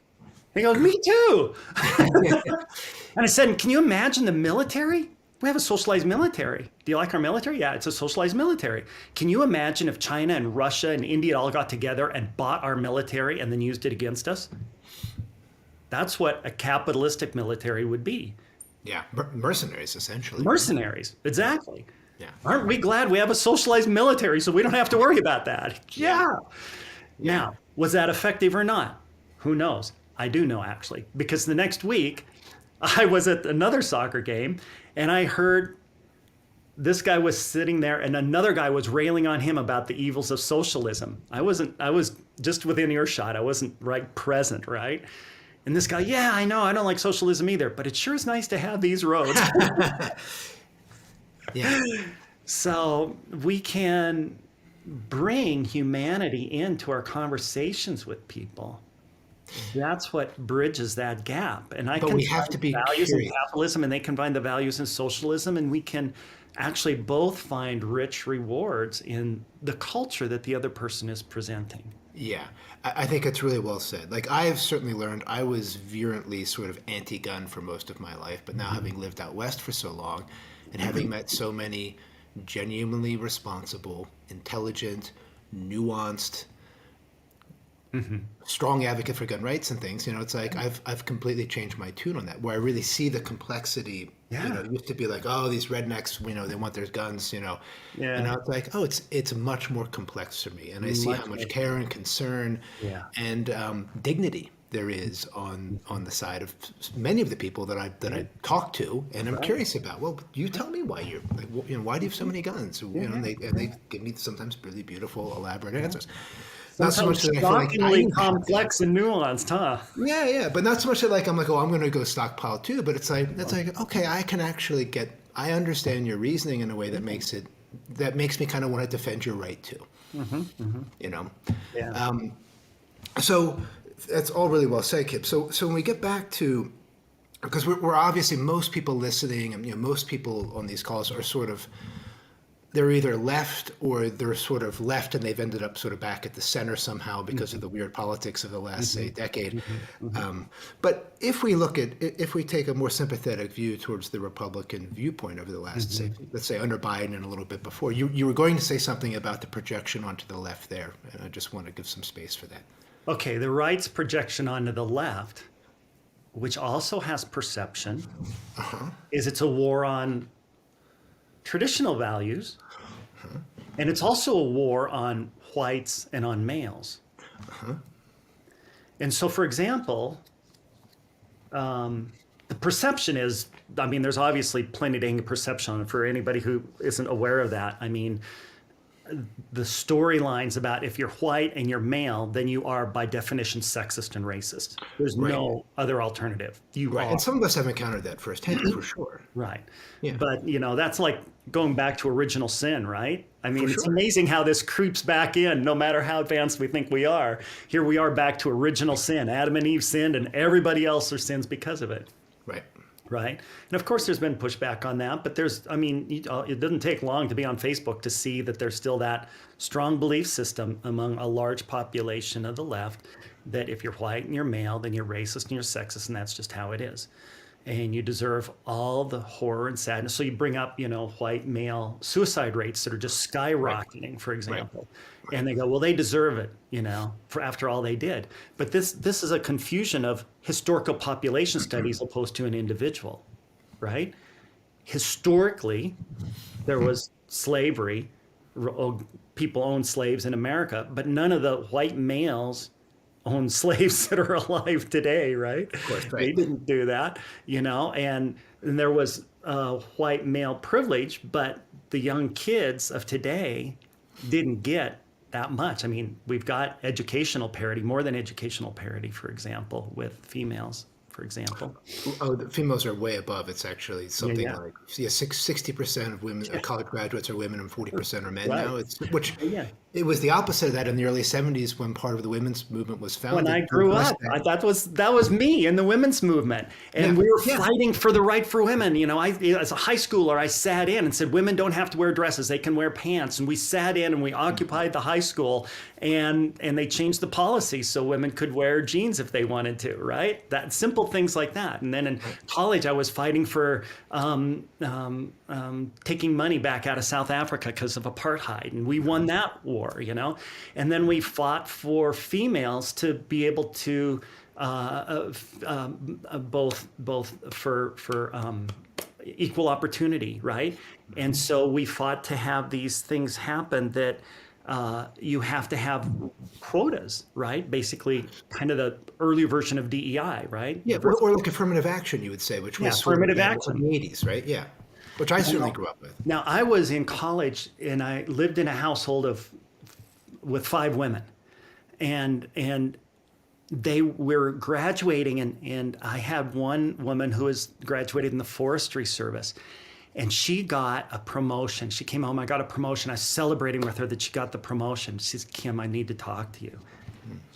He goes, me too. And I said, can you imagine the military? We have a socialized military. Do you like our military? Yeah, it's a socialized military. Can you imagine if China and Russia and India all got together and bought our military and then used it against us? That's what a capitalistic military would be. Yeah, mercenaries essentially. Mercenaries, exactly. Yeah. Aren't we glad we have a socialized military so we don't have to worry about that? Yeah. Now, was that effective or not? Who knows? I do know, actually, because the next week I was at another soccer game and I heard this guy was sitting there and another guy was railing on him about the evils of socialism. I was just within earshot. I wasn't right present, right? And this guy, yeah, I know, I don't like socialism either, but it sure is nice to have these roads. Yeah. So we can bring humanity into our conversations with people. That's what bridges that gap. And I But can we have find to be values in curious. capitalism and they can find the values in socialism, and we can actually both find rich rewards in the culture that the other person is presenting. Yeah, I think it's really well said. Like, I have certainly learned, I was virulently sort of anti-gun for most of my life, but now having lived out west for so long and having met so many genuinely responsible, intelligent, nuanced, strong advocate for gun rights and things, it's like I've completely changed my tune on that, where I really see the complexity. Yeah. It used to be like, oh, these rednecks, they want their guns, Yeah. and now it's like, oh, it's much more complex for me, and I see how much care and concern and dignity there is on the side of many of the people that I talk to, and I'm curious about. Well, you tell me why you're like, why do you have so many guns? And they give me sometimes really beautiful, elaborate answers. Not so much that I feel like shockingly complex and nuanced, huh? Yeah, but not so much that like I'm like, oh, I'm going to go stockpile too. But it's like okay, I can actually I understand your reasoning in a way that makes me kind of want to defend your right to. Yeah. So that's all really well said, Kip. So when we get back to, because we're obviously, most people listening and most people on these calls are sort of, they're either left or they're sort of left and they've ended up sort of back at the center somehow because of the weird politics of the last, say, decade. But if we take a more sympathetic view towards the Republican viewpoint over the last, say, let's say under Biden and a little bit before, you were going to say something about the projection onto the left there, and I just want to give some space for that. Okay, the right's projection onto the left, which also has perception, is it's a war on traditional values, and it's also a war on whites and on males. And so, for example, the perception is, there's obviously plenty to hang perception on for anybody who isn't aware of that. The storylines about if you're white and you're male, then you are by definition sexist and racist. There's no other alternative. You are. And some of us have encountered that firsthand, for sure. Right. Yeah. But, that's like going back to original sin, right? It's sure. amazing how this creeps back in, no matter how advanced we think we are. Here we are back to original sin. Adam and Eve sinned and everybody else are sins because of it. Right. Right. And of course, there's been pushback on that, but it doesn't take long to be on Facebook to see that there's still that strong belief system among a large population of the left that if you're white and you're male, then you're racist and you're sexist, and that's just how it is. And you deserve all the horror and sadness. So you bring up, white male suicide rates that are just skyrocketing, for example. And they go, well, they deserve it, for after all they did. But this is a confusion of historical population studies opposed to an individual, right? Historically, there was slavery. People owned slaves in America, but none of the white males own slaves that are alive today, right? Of course, right. They didn't do that, and there was white male privilege, but the young kids of today didn't get that much. We've got educational parity, more than educational parity, for example, with females, for example. Oh, the females are way above. It's actually something like 60% of women, college graduates are women, and 40% are men now. It's which It was the opposite of that in the early 70s when part of the women's movement was founded. When I grew up, that was me in the women's movement, and we were fighting for the right for women. You know, as a high schooler, I sat in and said, women don't have to wear dresses; they can wear pants. And we sat in and we occupied the high school, and they changed the policy so women could wear jeans if they wanted to. Right? That simple things like that. And then in college, I was fighting for taking money back out of South Africa because of apartheid, and we won that war. You know, and then we fought for females to be able to both for equal opportunity, right? And so we fought to have these things happen that you have to have quotas, right? Basically, kind of the earlier version of DEI, right? Yeah, or like affirmative action, you would say, which was affirmative action in the 80s, right? Yeah, which I certainly grew up with. Now, I was in college and I lived in a household with 5 women, and they were graduating, and I had one woman who was graduated in the forestry service, and she got a promotion. She came home, I got a promotion. I was celebrating with her that she got the promotion. She said, Kim, I need to talk to you.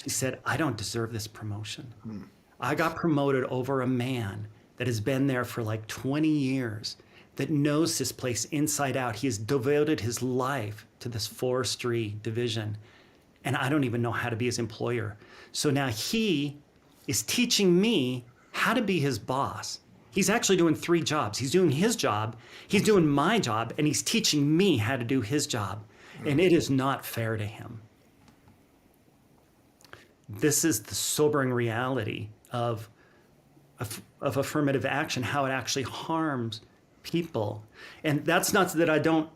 She said, I don't deserve this promotion. I got promoted over a man that has been there for like 20 years, that knows this place inside out. He has devoted his life to this forestry division, and I don't even know how to be his employer. So now he is teaching me how to be his boss. He's actually doing 3 jobs. He's doing his job, he's doing my job, and he's teaching me how to do his job. And it is not fair to him. This is the sobering reality of affirmative action, how it actually harms people. And that's not that I don't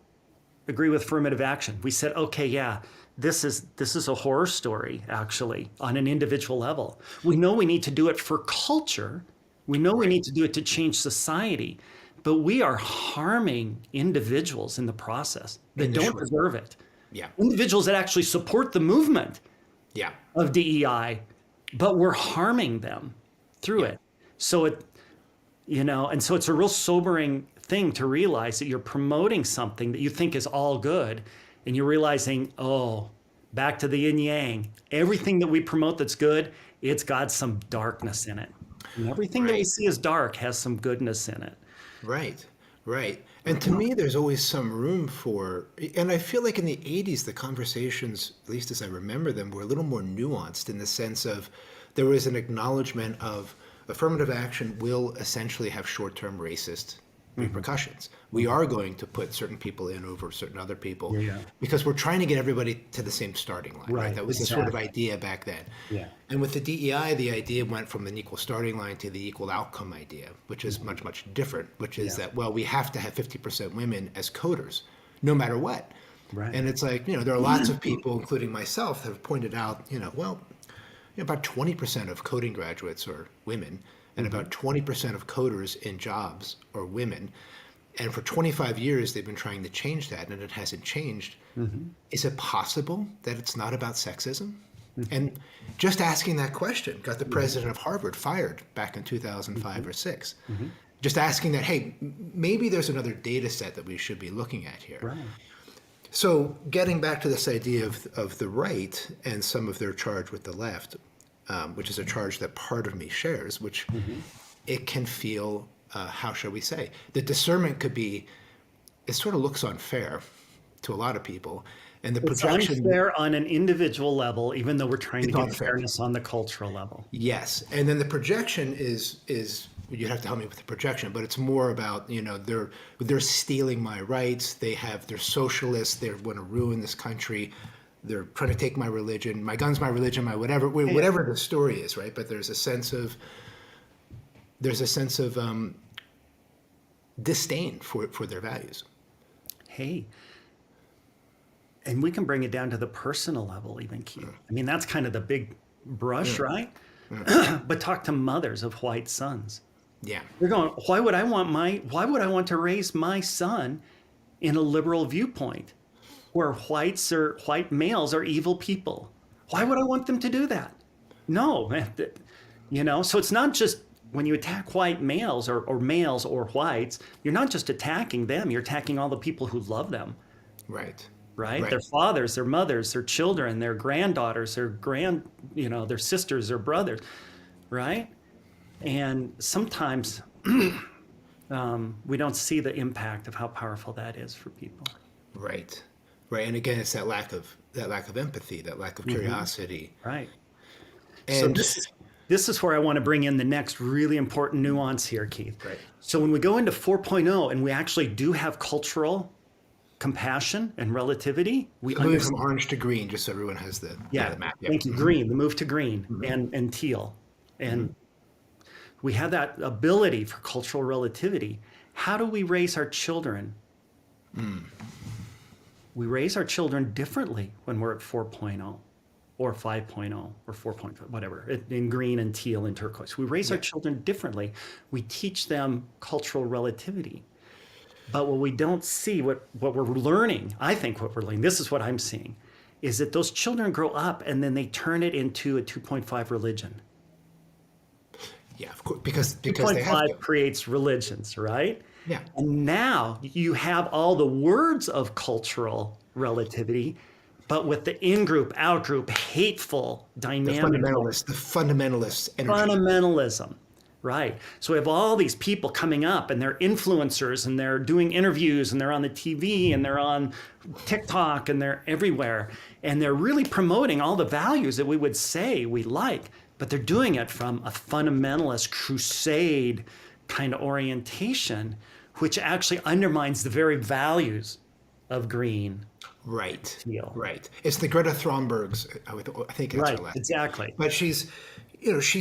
agree with affirmative action. We said, okay, yeah, this is a horror story, actually, on an individual level. We know we need to do it for culture. We know we need to do it to change society, but we are harming individuals in the process that don't deserve it. Yeah. Individuals that actually support the movement Yeah. of DEI, but we're harming them through it. So and so it's a real sobering thing to realize that you're promoting something that you think is all good, and you're realizing, oh, back to the yin yang. Everything that we promote that's good, it's got some darkness in it. And everything that we see as dark has some goodness in it. Right. And to me, there's always some room for, and I feel like in the 80s, the conversations, at least as I remember them, were a little more nuanced in the sense of there was an acknowledgement of affirmative action will essentially have short-term racist repercussions. We are going to put certain people in over certain other people because we're trying to get everybody to the same starting line. Right. That was the sort of idea back then. Yeah. And with the DEI, the idea went from an equal starting line to the equal outcome idea, which is much, much different, which is that, well, we have to have 50% women as coders, no matter what. Right. And it's like, there are lots of people, including myself, that have pointed out, about 20% of coding graduates are women, and about 20% of coders in jobs are women. And for 25 years, they've been trying to change that, and it hasn't changed. Is it possible that it's not about sexism? And just asking that question got the president of Harvard fired back in 2005 or 6. Just asking that, hey, maybe there's another data set that we should be looking at here. Right. So getting back to this idea of the right and some of their charge with the left, which is a charge that part of me shares, which it can feel, how shall we say, the discernment could be, it sort of looks unfair to a lot of people. And the projection— It's unfair on an individual level, even though we're trying to get fairness on the cultural level. Yes. And then the projection is you have to help me with the projection, but it's more about, they're stealing my rights. They're socialists. They want to ruin this country. They're trying to take my religion. My gun's my religion, my whatever the story is, right? But there's a sense of disdain for their values. Hey, and we can bring it down to the personal level even, Keith. I mean, that's kind of the big brush, right? But talk to mothers of white sons. Yeah. They're going, why would I want to raise my son in a liberal viewpoint where white males are evil people? Why would I want them to do that? No, so it's not just when you attack white males or males or whites, you're not just attacking them, you're attacking all the people who love them. Right. right? Right. Their fathers, their mothers, their children, their granddaughters, their sisters, their brothers, right? And sometimes we don't see the impact of how powerful that is for people. Right. Right. And again, it's that lack of empathy, that lack of curiosity. Right. So And this is where I want to bring in the next really important nuance here, Keith. Right. So when we go into 4.0 and we actually do have cultural compassion and relativity, we moving understand. from orange to green, just so everyone has the map. Yeah. Thank you. Green, the move to green, and teal. And we have that ability for cultural relativity. How do we raise our children? We raise our children differently when we're at 4.0 or 5.0 or 4.5, whatever, in green and teal and turquoise. We raise our children differently. We teach them cultural relativity. But what we don't see, what we're learning, I think what we're learning, this is what I'm seeing, is that those children grow up and then they turn it into a 2.5 religion. Yeah, of course, because they have 2.5 to. creates religions, right? Yeah. And now you have all the words of cultural relativity, but with the in-group, out-group, hateful The dynamic. fundamentalist energy. Fundamentalism, right? So we have all these people coming up and they're influencers and they're doing interviews and they're on the TV and they're on TikTok and they're everywhere. And they're really promoting all the values that we would say we like, but they're doing it from a fundamentalist crusade kind of orientation, which actually undermines the very values of green. Right. Teal. Right. It's the Greta Thunberg's. I think that's her Right, last. exactly. But she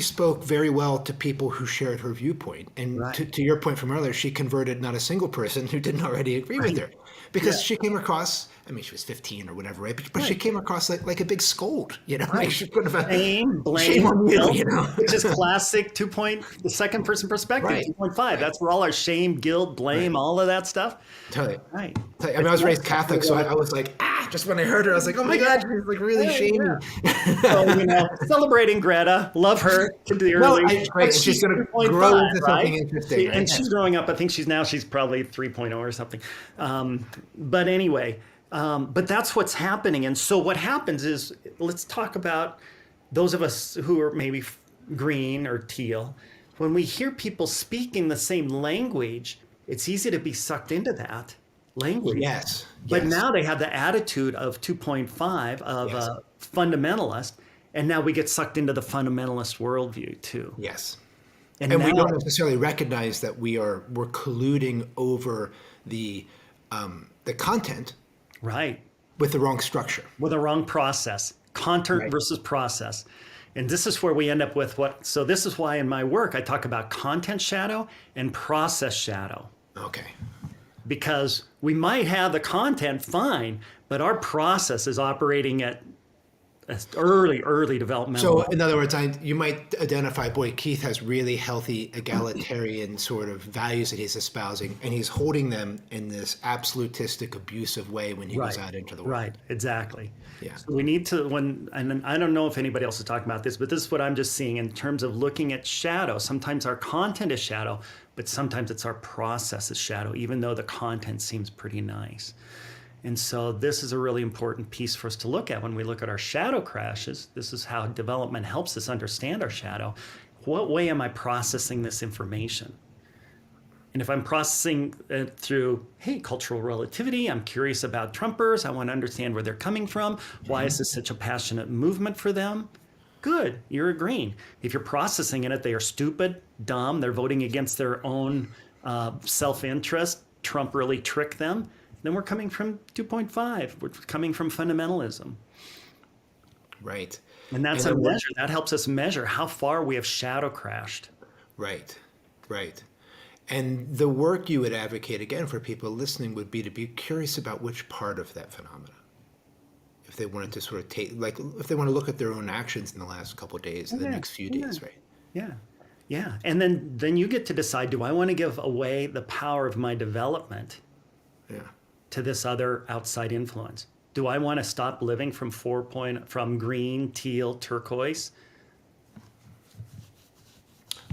spoke very well to people who shared her viewpoint. And Right. to your point from earlier, she converted not a single person who didn't already agree with her. Because she came across, I mean, she was 15 or whatever, right? But she came across like a big scold, Like she put Shame, blame, shame on you, guilt, which is classic the second person perspective, Right. 2.5. That's where all our shame, guilt, blame, all of that stuff. Totally. Right. I mean, I was raised Catholic, so I was like, just when I heard her, I was like, oh my God, she's like really shamey. So, celebrating Greta, love her to the No, early. right. And she's going to grow into something interesting. And she's growing up. I think she's probably 3.0 or something. But anyway, but that's what's happening. And so what happens is, let's talk about those of us who are maybe green or teal. When we hear people speaking the same language, it's easy to be sucked into that language. Yes. But now they have the attitude of 2.5 of a fundamentalist, and now we get sucked into the fundamentalist worldview too. Yes. And And now, we don't necessarily recognize that we're colluding over the content right, with the wrong structure. with a wrong process, content versus process. And this is where we end up with so this is why in my work I talk about content shadow and process shadow. Okay. Because we might have the content fine, but our process is operating at early developmental. So in other words, you might identify, boy, Keith has really healthy egalitarian sort of values that he's espousing, and he's holding them in this absolutistic, abusive way when he goes out into the world. Right, exactly. Yeah. So we need to, and I don't know if anybody else is talking about this, but this is what I'm just seeing in terms of looking at shadow. Sometimes our content is shadow, but sometimes it's our process is shadow, even though the content seems pretty nice. And so this is a really important piece for us to look at when we look at our shadow crashes. This is how development helps us understand our shadow. What way am I processing this information? And if I'm processing it through, hey, cultural relativity, I'm curious about Trumpers, I want to understand where they're coming from. Why is this such a passionate movement for them? Good, you're agreeing. If you're processing in it, they are stupid, dumb, they're voting against their own self-interest, Trump really tricked them, then we're coming from 2.5. We're coming from fundamentalism. Right. And that's a measure. That helps us measure how far we have shadow crashed. Right. Right. And the work you would advocate, again, for people listening would be to be curious about which part of that phenomena. If they wanted to sort of if they want to look at their own actions in the last couple of days, the next few days, right? Yeah. Yeah. And then you get to decide, do I want to give away the power of my development to this other outside influence? Do I want to stop living from from green, teal, turquoise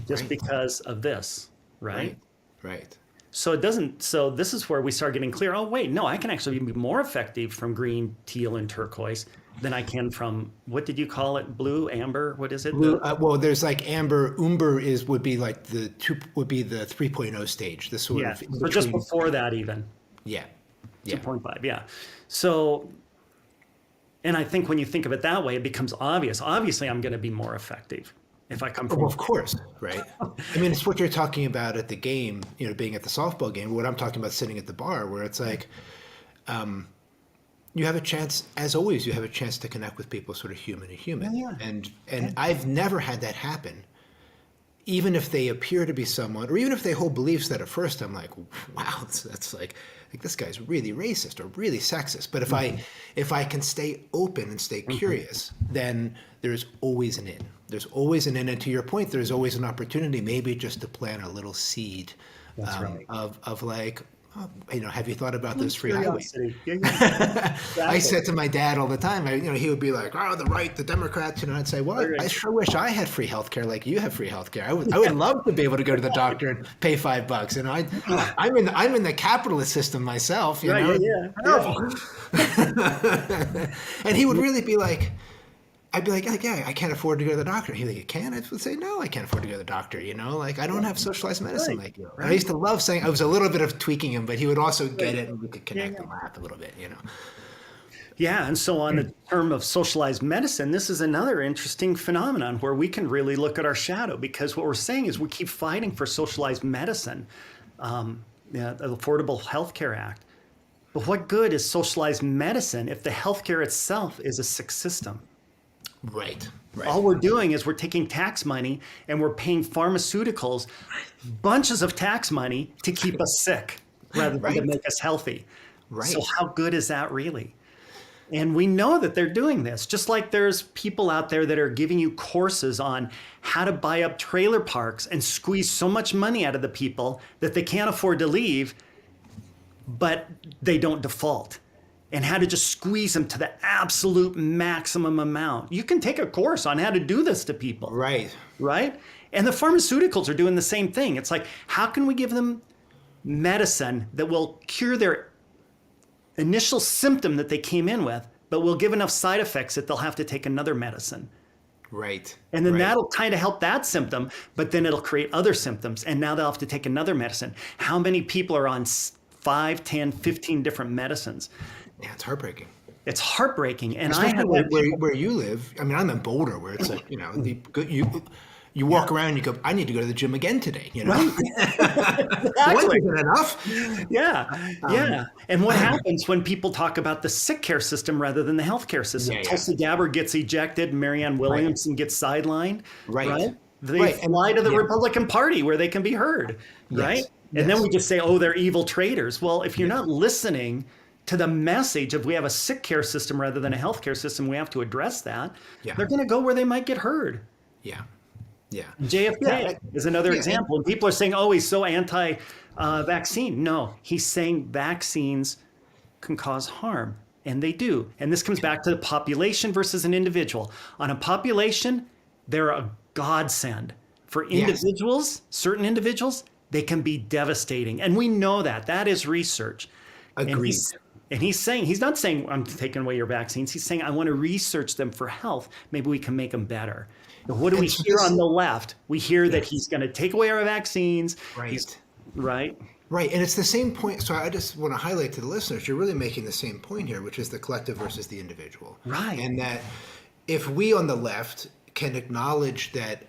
just because of this, right? Right. So it doesn't, so this is where we start getting clear. Oh, wait, no, I can actually be more effective from green, teal, and turquoise than I can from, what did you call it? Blue, amber? What is it? Well, there's like amber. Umber would be like the 3.0 stage. This sort Yeah, of in so just between. before that even, Yeah. 2.5, yeah. So, and I think when you think of it that way, it becomes obvious. Obviously, I'm going to be more effective if I come from. Well, of course, right? I mean, it's what you're talking about at the game, being at the softball game. What I'm talking about sitting at the bar, where it's like, you have a chance, as always, you have a chance to connect with people sort of human to human. Yeah. And I've never had that happen. Even if they appear to be someone, or even if they hold beliefs that at first I'm like, wow, that's like this guy's really racist or really sexist. But if I can stay open and stay curious, then there's always an in. There's always an in, and to your point, there's always an opportunity, maybe just to plant a little seed right. of like, have you thought about those free highways? Curiosity. Yeah. I said to my dad all the time, he would be like, "Oh, the right, the Democrats," I'd say, "Well, I sure wish I had free healthcare like you have free healthcare. I would love to be able to go to the doctor and pay $5. I'm in the capitalist system myself, you know." Yeah. And he would really be like, I'd be like, yeah, I can't afford to go to the doctor. He'd be like, you can? I would say, no, I can't afford to go to the doctor. Like, I don't have socialized medicine like you. Right. I used to love saying, I was a little bit of tweaking him, but he would also get it, and we could connect and laugh a little bit, Yeah, and so on the term of socialized medicine, this is another interesting phenomenon where we can really look at our shadow, because what we're saying is we keep fighting for socialized medicine, the Affordable Health Care Act. But what good is socialized medicine if the healthcare itself is a sick system? Right. All we're doing is we're taking tax money and we're paying pharmaceuticals bunches of tax money to keep us sick rather than to make us healthy. Right. So how good is that really? And we know that they're doing this, just like there's people out there that are giving you courses on how to buy up trailer parks and squeeze so much money out of the people that they can't afford to leave, but they don't default. And how to just squeeze them to the absolute maximum amount. You can take a course on how to do this to people. Right. And the pharmaceuticals are doing the same thing. It's like, how can we give them medicine that will cure their initial symptom that they came in with, but will give enough side effects that they'll have to take another medicine? Right. And then that'll kind of help that symptom, but then it'll create other symptoms. And now they'll have to take another medicine. How many people are on 5, 10, 15 different medicines? Yeah, it's heartbreaking. It's heartbreaking. And especially where you live. I mean, I'm in Boulder, where it's like, you walk around and you go, I need to go to the gym again today. Right. Exactly. Isn't enough? Yeah. And what happens when people talk about the sick care system rather than the healthcare system? Tulsi Gabbard gets ejected, Marianne Williamson gets sidelined. Right. They fly to the Republican Party where they can be heard. Right. And then we just say, oh, they're evil traitors. Well, if you're not listening to the message of we have a sick care system rather than a healthcare system, we have to address that. They're going to go where they might get heard. Yeah. JFK is another example. And people are saying, oh, he's so anti-vaccine. No, he's saying vaccines can cause harm. And they do. And this comes back to the population versus an individual. On a population, they're a godsend. For individuals, certain individuals, they can be devastating. And we know that. That is research. Agreed. And he's saying, he's not saying I'm taking away your vaccines. He's saying I want to research them for health. Maybe we can make them better. But what do we hear on the left? We hear that he's going to take away our vaccines. Right. And it's the same point. So I just want to highlight to the listeners, you're really making the same point here, which is the collective versus the individual. Right. And that if we on the left can acknowledge that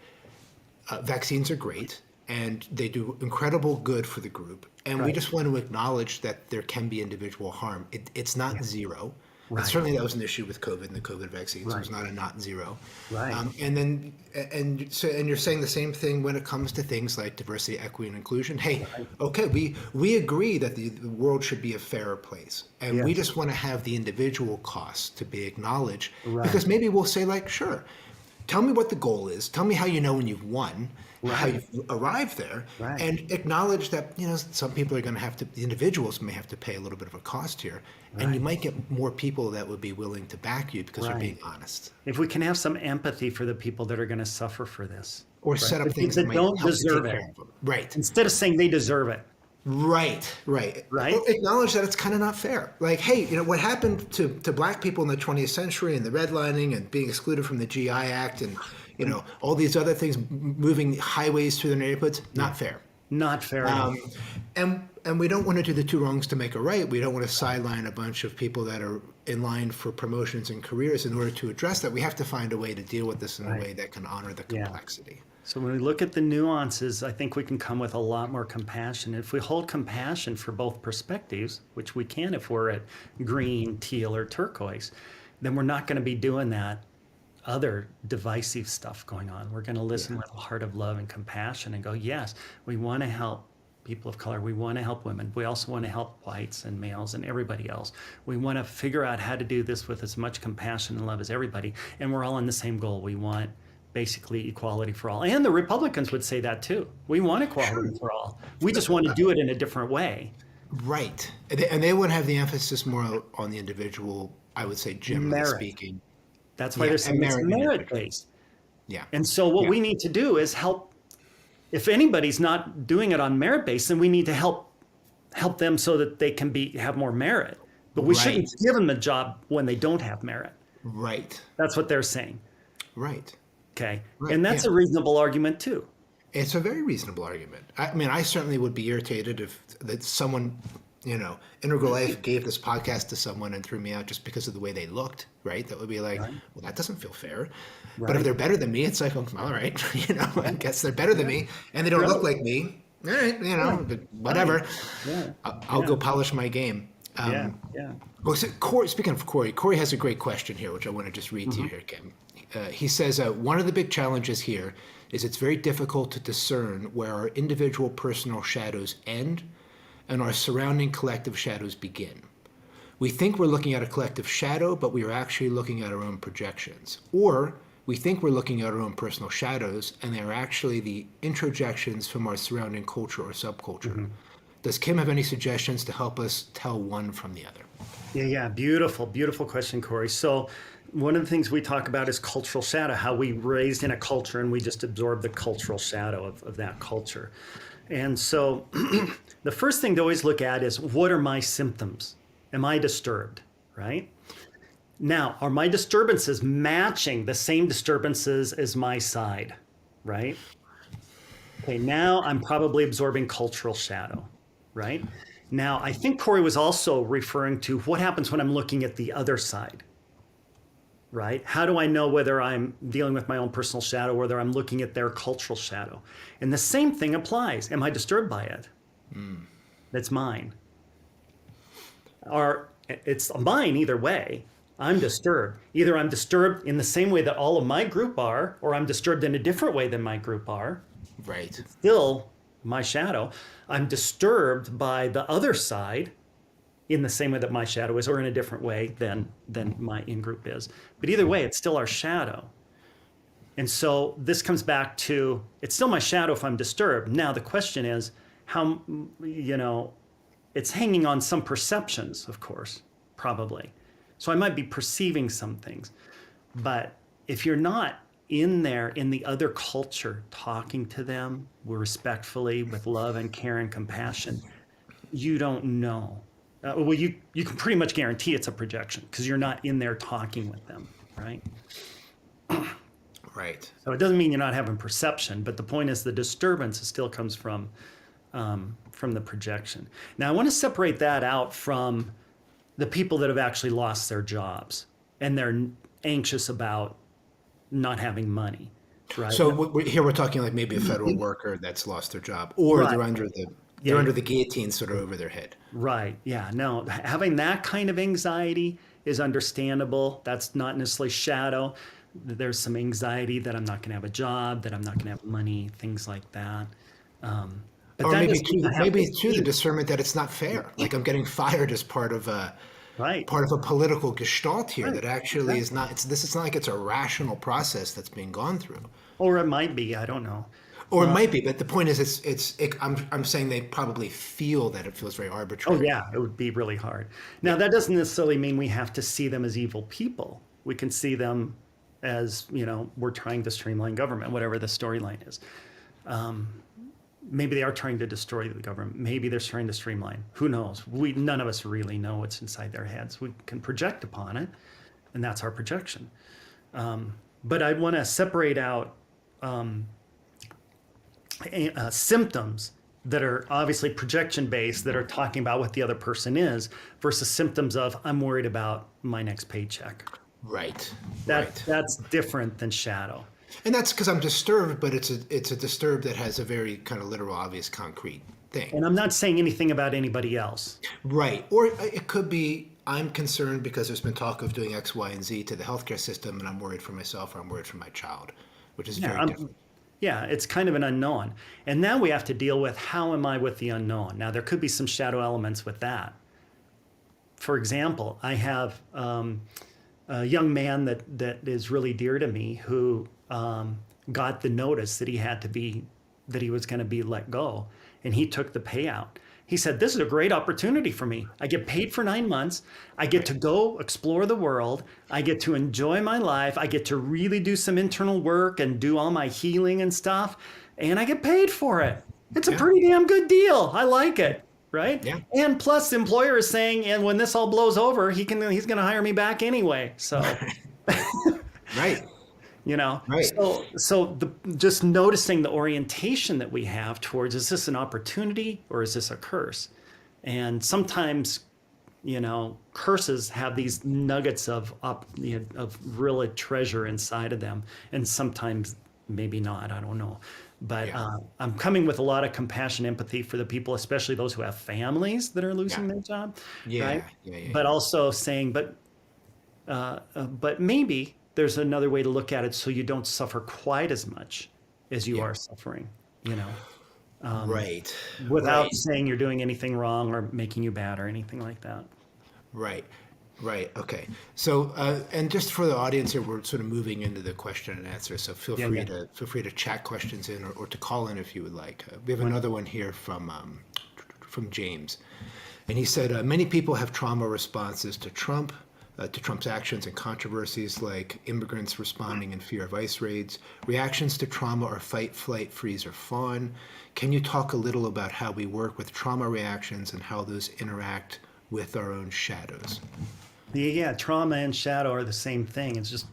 vaccines are great and they do incredible good for the group, and we just want to acknowledge that there can be individual harm. It's not zero. And certainly that was an issue with COVID and the COVID vaccines. It was not zero. And you're saying the same thing when it comes to things like diversity, equity, and inclusion. Hey, okay, we agree that the world should be a fairer place, and we just want to have the individual costs to be acknowledged, because maybe we'll say like, sure, tell me what the goal is. Tell me how you know when you've won. How you've arrived there, and acknowledge that some people are going to have to, the individuals may have to pay a little bit of a cost here, and you might get more people that would be willing to back you because they're being honest. If we can have some empathy for the people that are going to suffer for this, or set up things that don't deserve it, Right. Instead of saying they deserve it, Right, right. Right? Or acknowledge that it's kind of not fair. Like, hey, what happened to black people in the 20th century and the redlining and being excluded from the GI Act and, all these other things, moving highways through their neighborhoods, not fair. Not fair at all. And we don't want to do the two wrongs to make a right. We don't want to sideline a bunch of people that are in line for promotions and careers. In order to address that, we have to find a way to deal with this in a way that can honor the complexity. So when we look at the nuances, I think we can come with a lot more compassion. If we hold compassion for both perspectives, which we can if we're at green, teal, or turquoise, then we're not going to be doing that other divisive stuff going on. We're going to listen with a heart of love and compassion and go, yes, we want to help people of color. We want to help women. We also want to help whites and males and everybody else. We want to figure out how to do this with as much compassion and love as everybody. And we're all on the same goal. We want basically equality for all. And the Republicans would say that too. We want equality for all. We just want to do it in a different way. Right. And they would have the emphasis more on the individual, I would say, generally speaking. That's why they're saying it's merit-based. Yeah. And so what we need to do is help. If anybody's not doing it on merit-based, then we need to help them so that they can have more merit. But we shouldn't give them the job when they don't have merit. Right. That's what they're saying. Right. Okay. Right. And that's a reasonable argument too. It's a very reasonable argument. I mean, I certainly would be irritated if that someone, Integral Life gave this podcast to someone and threw me out just because of the way they looked, right? That would be like, well, that doesn't feel fair. Right. But if they're better than me, it's like, all right, I guess they're better than me and they don't look like me. All right, whatever. Yeah. I'll go polish my game. Well, so speaking of Corey has a great question here, which I want to just read to you here, Kim. He says, one of the big challenges here is it's very difficult to discern where our individual personal shadows end and our surrounding collective shadows begin. We think we're looking at a collective shadow, but we are actually looking at our own projections. Or we think we're looking at our own personal shadows, and they are actually the introjections from our surrounding culture or subculture. Does Kim have any suggestions to help us tell one from the other? Yeah. Beautiful, beautiful question, Corey. So one of the things we talk about is cultural shadow, how we raised in a culture and we just absorb the cultural shadow of that culture. And so the first thing to always look at is, what are my symptoms? Am I disturbed, right? Now, are my disturbances matching the same disturbances as my side, right? Okay, now I'm probably absorbing cultural shadow, right? Now, I think Corey was also referring to what happens when I'm looking at the other side, right? How do I know whether I'm dealing with my own personal shadow or whether I'm looking at their cultural shadow? And the same thing applies. Am I disturbed by it? That's mine. Or it's mine either way. I'm disturbed. Either I'm disturbed in the same way that all of my group are, or I'm disturbed in a different way than my group are. Right. It's still my shadow. I'm disturbed by the other side in the same way that my shadow is, or in a different way than my in-group is. But either way, it's still our shadow. And so this comes back to, it's still my shadow if I'm disturbed. Now the question is, how, it's hanging on some perceptions, of course, probably. So I might be perceiving some things. But if you're not in there, in the other culture, talking to them respectfully, with love and care and compassion, you don't know. Well, you can pretty much guarantee it's a projection because you're not in there talking with them, right? Right. So it doesn't mean you're not having perception, but the point is the disturbance still comes from the projection. Now, I want to separate that out from the people that have actually lost their jobs and they're anxious about not having money, right? So here we're talking like maybe a federal worker that's lost their job, or they're under the guillotine sort of over their head. Right. Yeah. No, having that kind of anxiety is understandable. That's not necessarily shadow. There's some anxiety that I'm not going to have a job, that I'm not going to have money, things like that. But or that maybe the discernment that it's not fair. Like I'm getting fired as part of a political gestalt here that actually is not. It's not like it's a rational process that's being gone through. Or it might be. I don't know. Or it might be, but the point is, I'm saying they probably feel that it feels very arbitrary. Oh yeah, it would be really hard. Now that doesn't necessarily mean we have to see them as evil people. We can see them as, we're trying to streamline government, whatever the storyline is. maybe they are trying to destroy the government. Maybe they're trying to streamline. Who knows? None of us really know what's inside their heads. We can project upon it, and that's our projection. But I want to separate out symptoms that are obviously projection based, that are talking about what the other person is, versus symptoms of I'm worried about my next paycheck. Right. That's different than shadow. And that's because I'm disturbed, but it's a disturb that has a very kind of literal, obvious, concrete thing. And I'm not saying anything about anybody else. Right. Or it could be I'm concerned because there's been talk of doing X, Y, and Z to the healthcare system, and I'm worried for myself or I'm worried for my child, which is very different. Yeah, it's kind of an unknown. And now we have to deal with how am I with the unknown? Now, there could be some shadow elements with that. For example, I have a young man that is really dear to me who got the notice that he was going to be let go, and he took the payout. He said, this is a great opportunity for me. I get paid for 9 months. I get to go explore the world. I get to enjoy my life. I get to really do some internal work and do all my healing and stuff. And I get paid for it. It's a pretty damn good deal. I like it. Right? Yeah. And plus the employer is saying, and when this all blows over, he's going to hire me back anyway. So, Right. You know, Right. So just noticing the orientation that we have towards, is this an opportunity or is this a curse? And sometimes, curses have these nuggets of real treasure inside of them, and sometimes maybe not. I don't know, but I'm coming with a lot of compassion, empathy for the people, especially those who have families that are losing their job. Right? But also saying, but maybe there's another way to look at it so you don't suffer quite as much as you are suffering, Right. without saying you're doing anything wrong or making you bad or anything like that. Right. Okay. So, and just for the audience here, we're sort of moving into the question and answer. So feel free to chat questions in or to call in if you would like. We have another one here from James, and he said many people have trauma responses to Trump's actions and controversies, like immigrants responding in fear of ICE raids. Reactions to trauma are fight, flight, freeze, or fawn. Can you talk a little about how we work with trauma reactions and how those interact with our own shadows? Yeah, trauma and shadow are the same thing. It's just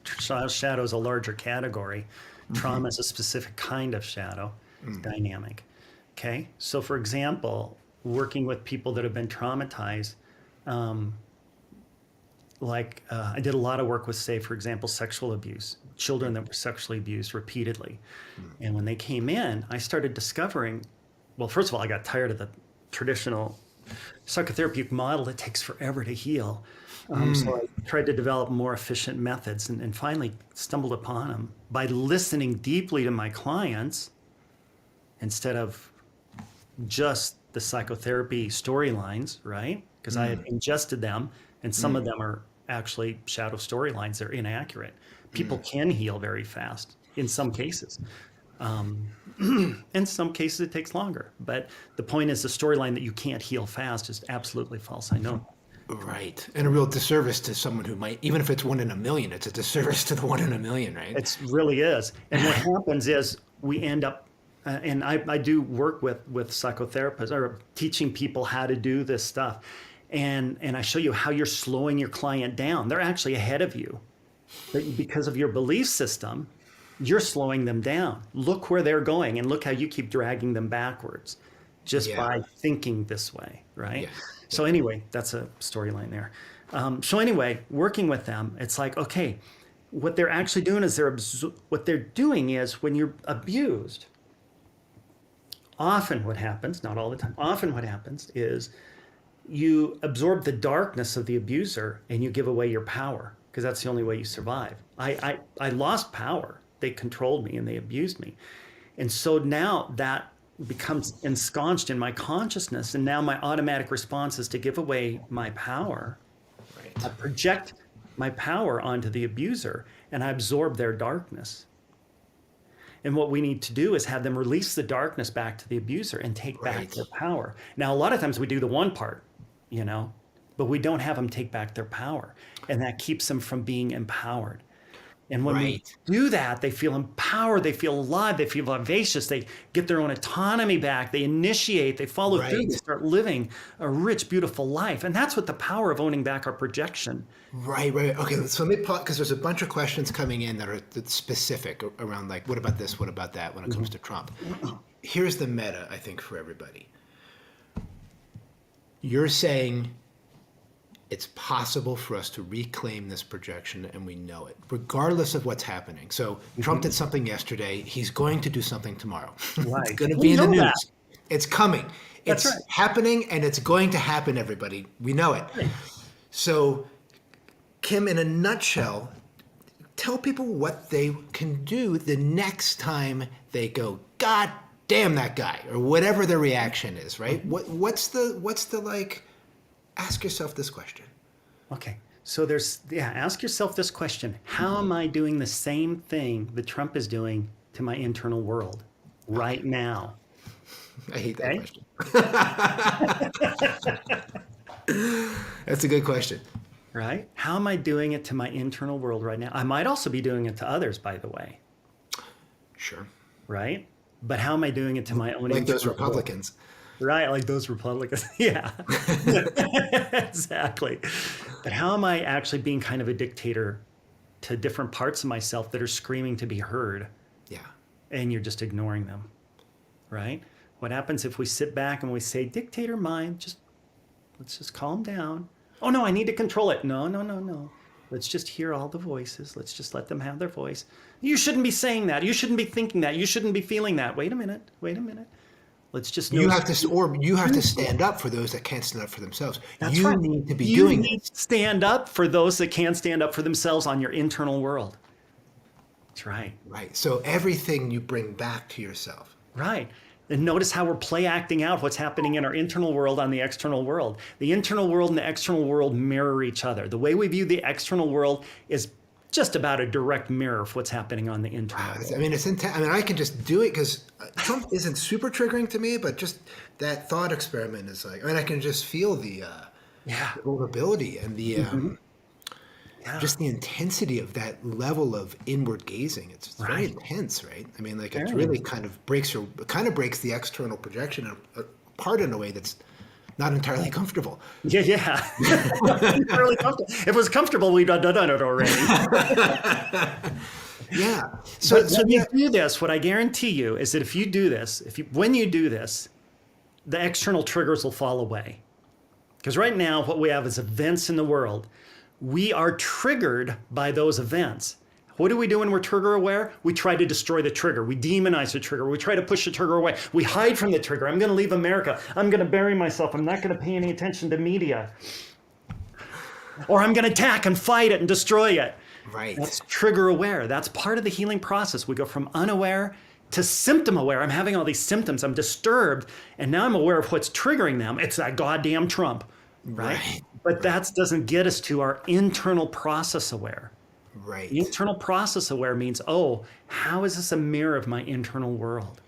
shadow is a larger category. Trauma is a specific kind of shadow. It's dynamic. Okay, so for example, working with people that have been traumatized, I did a lot of work with, say, for example, sexual abuse, children that were sexually abused repeatedly. And when they came in, I started discovering, well, first of all, I got tired of the traditional psychotherapeutic model that takes forever to heal. So I tried to develop more efficient methods and finally stumbled upon them by listening deeply to my clients instead of just the psychotherapy storylines, right? Because I had ingested them, and some of them are actually shadow storylines. They're inaccurate. People can heal very fast in some cases. In some cases, it takes longer. But the point is, the storyline that you can't heal fast is absolutely false. I know. Right. And a real disservice to someone who might, even if it's 1 in a million, it's a disservice to the 1 in a million, right? It really is. And what happens is we end up, and I do work with psychotherapists or teaching people how to do this stuff. And I show you how you're slowing your client down. They're actually ahead of you. But because of your belief system, you're slowing them down. Look where they're going and look how you keep dragging them backwards just by thinking this way, right? Yeah. So anyway, that's a storyline there. So anyway, working with them, it's like, okay, what they're actually doing is what they're doing is when you're abused, often what happens, not all the time, often what happens is you absorb the darkness of the abuser and you give away your power, because that's the only way you survive. I lost power. They controlled me and they abused me. And so now that becomes ensconced in my consciousness, and now my automatic response is to give away my power. Right. I project my power onto the abuser and I absorb their darkness. And what we need to do is have them release the darkness back to the abuser and take back their power. Now, a lot of times we do the one part, but we don't have them take back their power, and that keeps them from being empowered. And when we Right. do that, they feel empowered, they feel alive, they feel vivacious, they get their own autonomy back, they initiate, they follow through, Right. they start living a rich, beautiful life. And that's what the power of owning back our projection. Right, right. Okay, so let me pause because there's a bunch of questions coming in that are that's specific around like, what about this? What about that when it comes to Trump? Here's the meta, I think, for everybody. You're saying it's possible for us to reclaim this projection and we know it, regardless of what's happening. So Trump did something yesterday. He's going to do something tomorrow. It's Right. going to We be in the know news. that. It's coming. That's It's right. happening and it's going to happen, everybody. We know it. So, Kim, in a nutshell, tell people what they can do the next time they go, God damn that guy, or whatever their reaction is, right? What's the like, ask yourself this question. Okay. So ask yourself this question. How am I doing the same thing that Trump is doing to my internal world right now? I hate that Okay. question. That's a good question. Right? How am I doing it to my internal world right now? I might also be doing it to others, by the way. Sure. Right? But how am I doing it to my own Like those internal world? Republicans. Right, like those Republicans. Yeah, exactly. But how am I actually being kind of a dictator to different parts of myself that are screaming to be heard Yeah. and you're just ignoring them? Right? What happens if we sit back and we say, dictator mind, let's just calm down. Oh no, I need to control it. No, no, no, no. Let's just hear all the voices. Let's just let them have their voice. You shouldn't be saying that. You shouldn't be thinking that. You shouldn't be feeling that. Wait a minute. Wait a minute. Let's just know. You have to stand up for those that can't stand up for themselves. That's You right. need to be You doing need this. to stand up for those that can't stand up for themselves on your internal world. That's right. Right. So everything you bring back to yourself. Right. And notice how we're play acting out what's happening in our internal world on the external world. The internal world and the external world mirror each other. The way we view the external world is just about a direct mirror of what's happening on the internal world. I mean, it's intense. I mean, I can just do it because Trump isn't super triggering to me, but just that thought experiment is like, I mean, I can just feel the vulnerability and the just the intensity of that level of inward gazing. It's very Right. intense, right? I mean, like it Very. really kind of breaks the external projection apart in a way that's not entirely comfortable. Yeah, yeah. Really comfortable. If it was comfortable, we'd have done it already. Yeah. So when you do this, what I guarantee you is that if you do this, when you do this, the external triggers will fall away. Because right now, what we have is events in the world. We are triggered by those events. What do we do when we're trigger aware? We try to destroy the trigger. We demonize the trigger. We try to push the trigger away. We hide from the trigger. I'm going to leave America. I'm going to bury myself. I'm not going to pay any attention to media. Or I'm going to attack and fight it and destroy it. Right. That's trigger aware. That's part of the healing process. We go from unaware to symptom aware. I'm having all these symptoms. I'm disturbed. And now I'm aware of what's triggering them. It's that goddamn Trump. Right? But that doesn't get us to our internal process aware. Right. Internal process aware means, oh, how is this a mirror of my internal world?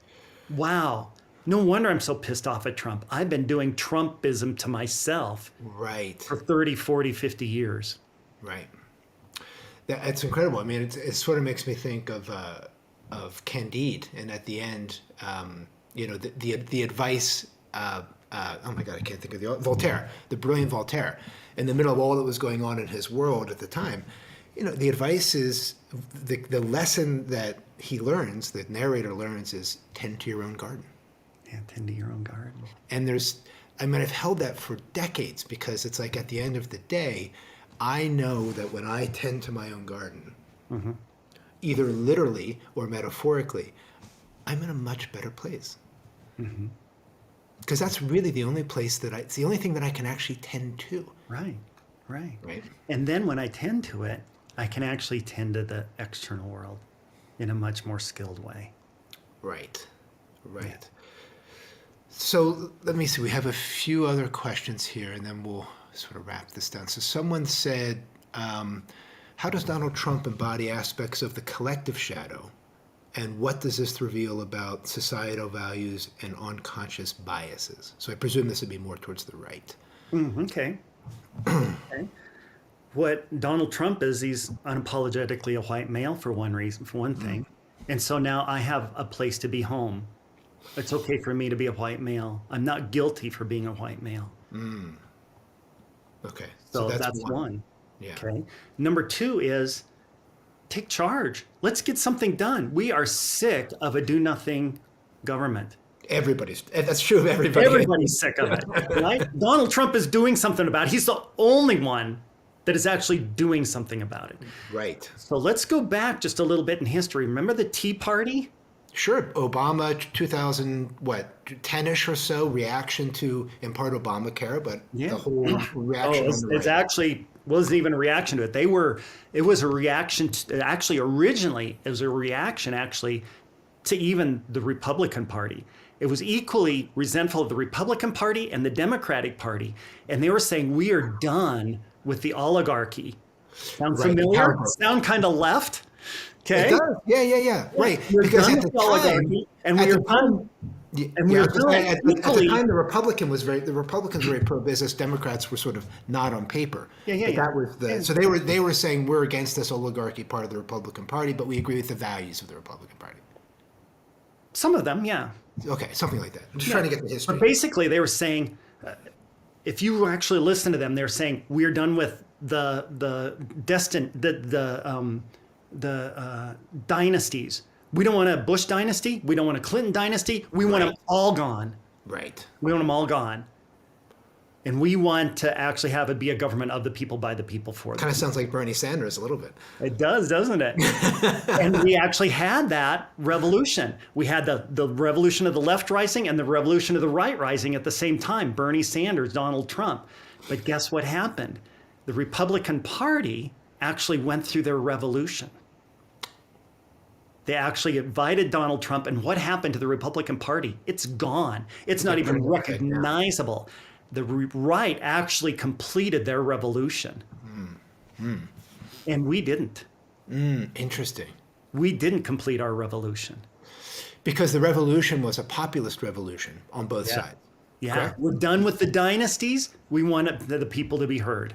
Wow. No wonder I'm so pissed off at Trump. I've been doing Trumpism to myself Right. for 30, 40, 50 years. Right. It's incredible. I mean, it sort of makes me think of Candide, and at the end, the advice. Oh my God, I can't think of Voltaire, the brilliant Voltaire, in the middle of all that was going on in his world at the time. The advice is the lesson that he learns, the narrator learns, is tend to your own garden. Yeah, tend to your own garden. And I've held that for decades because it's like at the end of the day, I know that when I tend to my own garden, either literally or metaphorically, I'm in a much better place. Because that's really the only place it's the only thing that I can actually tend to. Right. Right. And then when I tend to it, I can actually tend to the external world in a much more skilled way. Right. So let me see. We have a few other questions here, and then we'll sort of wrap this down. So someone said, how does Donald Trump embody aspects of the collective shadow? And what does this reveal about societal values and unconscious biases? So I presume this would be more towards the right. Okay. Okay. what Donald Trump is, he's unapologetically a white male for one reason, for one thing. And so now I have a place to be home. It's okay for me to be a white male. I'm not guilty for being a white male. Okay. So that's one. Yeah. Okay. Number two is take charge. Let's get something done. We are sick of a do nothing government. That's true of everybody. Everybody's sick of it, right? Donald Trump is doing something about it. He's the only one that is actually doing something about it. Right. So let's go back just a little bit in history. Remember the Tea Party? Sure. Obama, 2010-ish or so, reaction to, in part, Obamacare, but the whole reaction. It's actually wasn't even a reaction to it. It was a reaction to, actually, originally, it was a reaction actually to even the Republican Party. It was equally resentful of the Republican Party and the Democratic Party. And they were saying, we are done with the oligarchy. Sound familiar? Sound kind of left? Okay. It does. Yeah. Right. We're because done at the with the oligarchy, and we are done. And we are doing at the time the Republicans were very pro-business. Democrats were sort of not on paper. Yeah. That was so they were saying we're against this oligarchy part of the Republican Party, but we agree with the values of the Republican Party. Some of them, yeah. Okay, something like that. I'm just trying to get the history. But basically, they were saying, if you actually listen to them, they're saying we are done with the dynasties. We don't want a Bush dynasty. We don't want a Clinton dynasty. We want them all gone. Right. We want them all gone. And we want to actually have it be a government of the people, by the people, for them. Kind of sounds like Bernie Sanders a little bit. It does, doesn't it? And we actually had that revolution. We had the revolution of the left rising and the revolution of the right rising at the same time. Bernie Sanders, Donald Trump. But guess what happened? The Republican Party actually went through their revolution. They actually invited Donald Trump. And what happened to the Republican Party? It's gone. It's not even recognizable. The right actually completed their revolution. And we didn't. Interesting. We didn't complete our revolution. Because the revolution was a populist revolution on both sides. Yeah. Correct? We're done with the dynasties. We want the people to be heard.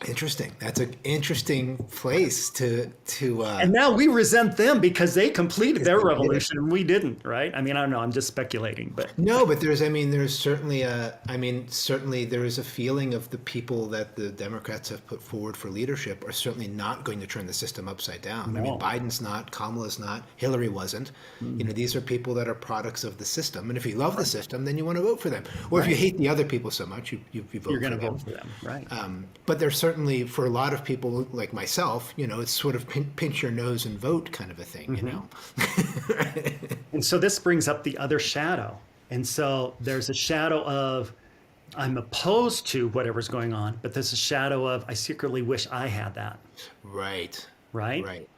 Interesting. That's an interesting place to. And now we resent them because they completed their revolution and we didn't, right? I mean, I don't know. I'm just speculating, but no. But there's certainly there is a feeling of the people that the Democrats have put forward for leadership are certainly not going to turn the system upside down. No. I mean, Biden's not, Kamala's not, Hillary wasn't. These are people that are products of the system, and if you love the system, then you want to vote for them. Or if you hate the other people so much, you vote for them. You're going to vote for them, right? But there's certainly, for a lot of people like myself, it's sort of pinch your nose and vote kind of a thing, And so this brings up the other shadow. And so there's a shadow of, I'm opposed to whatever's going on, but there's a shadow of, I secretly wish I had that. Right. Right?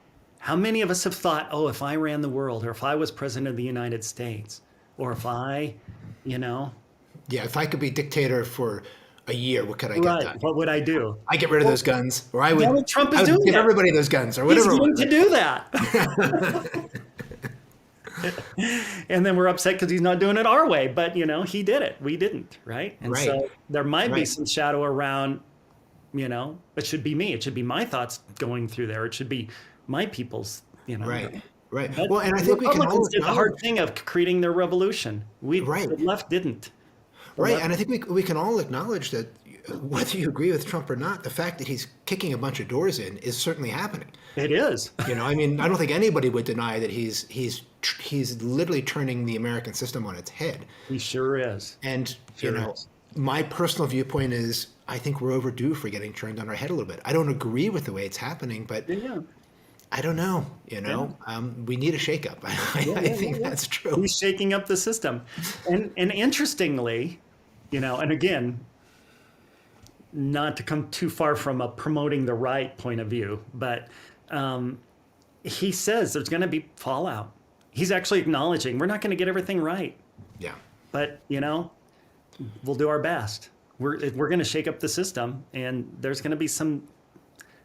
How many of us have thought, oh, if I ran the world, or if I was president of the United States, or if I, Yeah, if I could be dictator for a year, what could I get done? What would I do? I get rid of those guns, or I would. Donald Trump is I would doing give that. everybody those guns, or whatever. He's going to do that. And then we're upset because he's not doing it our way. But, he did it. We didn't, right? And so there might be some shadow around, it should be me. It should be my thoughts going through there. It should be my people's, Right. But well, and I think we can all did the hard thing of creating their revolution. The left didn't. Right, and I think we can all acknowledge that whether you agree with Trump or not, the fact that he's kicking a bunch of doors in is certainly happening. It is. I mean, I don't think anybody would deny that he's literally turning the American system on its head. He sure is. And my personal viewpoint is I think we're overdue for getting turned on our head a little bit. I don't agree with the way it's happening, but I don't know. We need a shakeup. I think that's true. He's shaking up the system, and interestingly, and again, not to come too far from a promoting the right point of view, but he says there's going to be fallout. He's actually acknowledging we're not going to get everything right. Yeah. But we'll do our best. We're going to shake up the system, and there's going to be some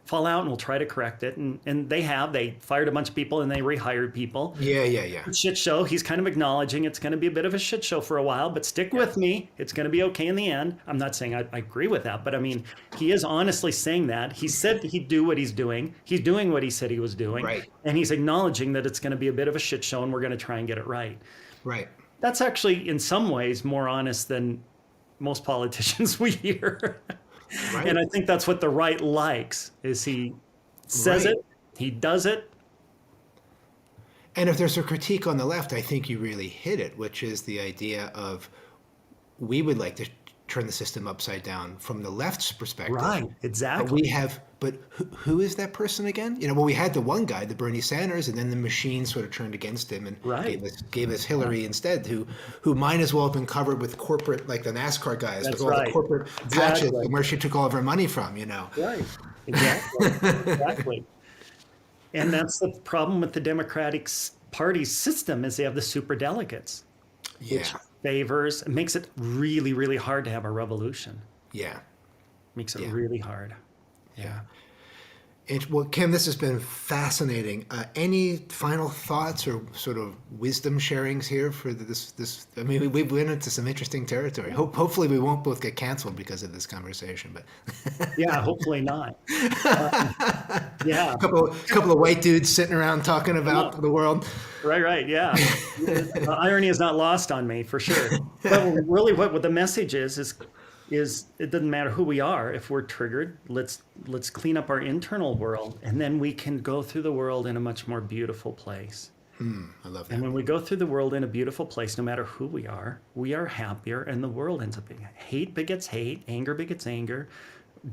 fall out and we'll try to correct it. And they fired a bunch of people and they rehired people. Yeah. Shit show. He's kind of acknowledging it's going to be a bit of a shit show for a while, but stick with me. It's going to be okay in the end. I'm not saying I agree with that, but I mean, he is honestly saying that. He said he'd do what he's doing. He's doing what he said he was doing. Right. And he's acknowledging that it's going to be a bit of a shit show and we're going to try and get it right. Right. That's actually, in some ways, more honest than most politicians we hear. Right. And I think that's what the right likes, is he says Right. it, he does it. And if there's a critique on the left, I think you really hit it, which is the idea of we would like to turn the system upside down from the left's perspective. Right, exactly. But who is that person again? Well, we had the one guy, the Bernie Sanders, and then the machine sort of turned against him and Right. gave us Hillary instead, who might as well have been covered with corporate, like the NASCAR guys, That's with all right. the corporate patches Exactly. and where she took all of her money from, Right, exactly. And that's the problem with the Democratic Party's system, is they have the super delegates, Yeah. it makes it really, really hard to have a revolution. Yeah. Makes it Yeah. really hard. Yeah. Well, Kim, this has been fascinating. Any final thoughts or sort of wisdom sharings here for this? I mean, we went into some interesting territory. Hopefully, we won't both get canceled because of this conversation. But Yeah, hopefully not. Yeah, a couple of white dudes sitting around talking about the world. right, yeah. Irony is not lost on me, for sure. But really, what the message is it doesn't matter who we are. If we're triggered, let's clean up our internal world, and then we can go through the world in a much more beautiful place. I love that. And when we go through the world in a beautiful place, no matter who we are happier, and the world ends up being hate begets hate, anger begets anger,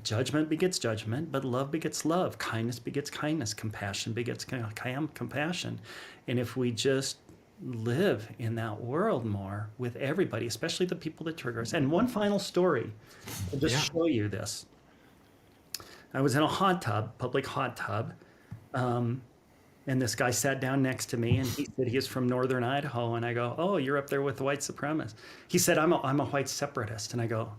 judgment begets judgment, but love begets love, kindness begets kindness, compassion begets compassion. And if we just live in that world more with everybody, especially the people that trigger us. And one final story, I'll just show you this. I was in a hot tub, public hot tub, and this guy sat down next to me, and he said he is from northern Idaho, and I go, "Oh, you're up there with the white supremacists." He said, "I'm a white separatist," and I go,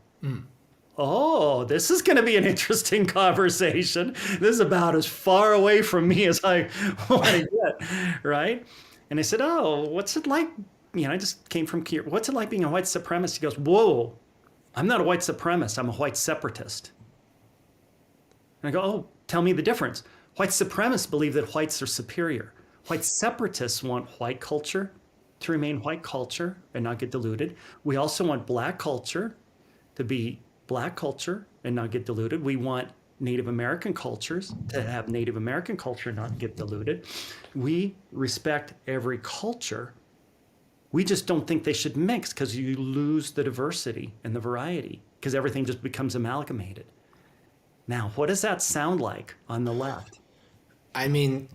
"Oh, this is going to be an interesting conversation. This is about as far away from me as I want to get," right? And I said, "Oh, what's it like?" I just came from here. "What's it like being a white supremacist?" He goes, "Whoa, I'm not a white supremacist. I'm a white separatist." And I go, "Oh, tell me the difference." White supremacists believe that whites are superior. White separatists want white culture to remain white culture and not get diluted. We also want black culture to be black culture and not get diluted. We want Native American cultures to have Native American culture and not get diluted. We respect every culture. We just don't think they should mix, because you lose the diversity and the variety, because everything just becomes amalgamated. Now, what does that sound like on the left? I mean,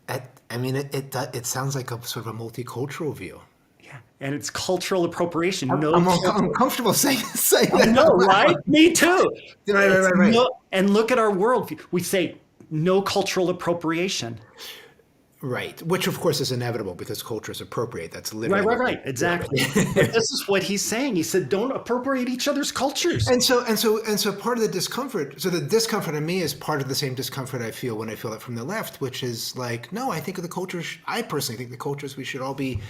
it sounds like a sort of a multicultural view. Yeah, and it's cultural appropriation. I'm uncomfortable saying I that. know, right? Me too. Right. And look at our worldview. We say no cultural appropriation. Right, which of course is inevitable because cultures appropriate. That's literally Right. Exactly. But this is what he's saying. He said, "Don't appropriate each other's cultures." And so part of the discomfort. So the discomfort in me is part of the same discomfort I feel when I feel it from the left, which is like, no, I think of the cultures. I personally think the cultures we should all be.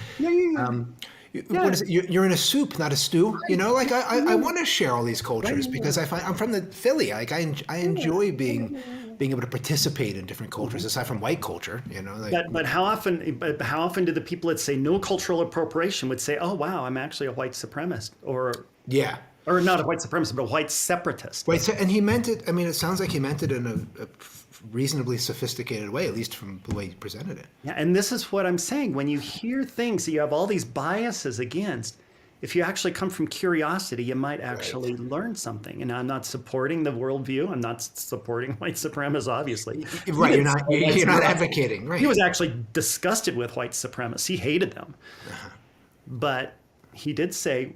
What is it? You're in a soup, not a stew. Like I want to share all these cultures because I find I'm from the Philly. Like I enjoy being able to participate in different cultures aside from white culture. But how often do the people that say no cultural appropriation would say, "Oh wow, I'm actually a white supremacist," or not a white supremacist, but a white separatist? Right. So, and he meant it. I mean, it sounds like he meant it in a reasonably sophisticated way, at least from the way he presented it. Yeah, and this is what I'm saying. When you hear things that you have all these biases against, if you actually come from curiosity, you might actually learn something. And I'm not supporting the worldview. I'm not supporting white supremacists, obviously. Right. You're not advocating. Right. He was actually disgusted with white supremacists. He hated them. But he did say,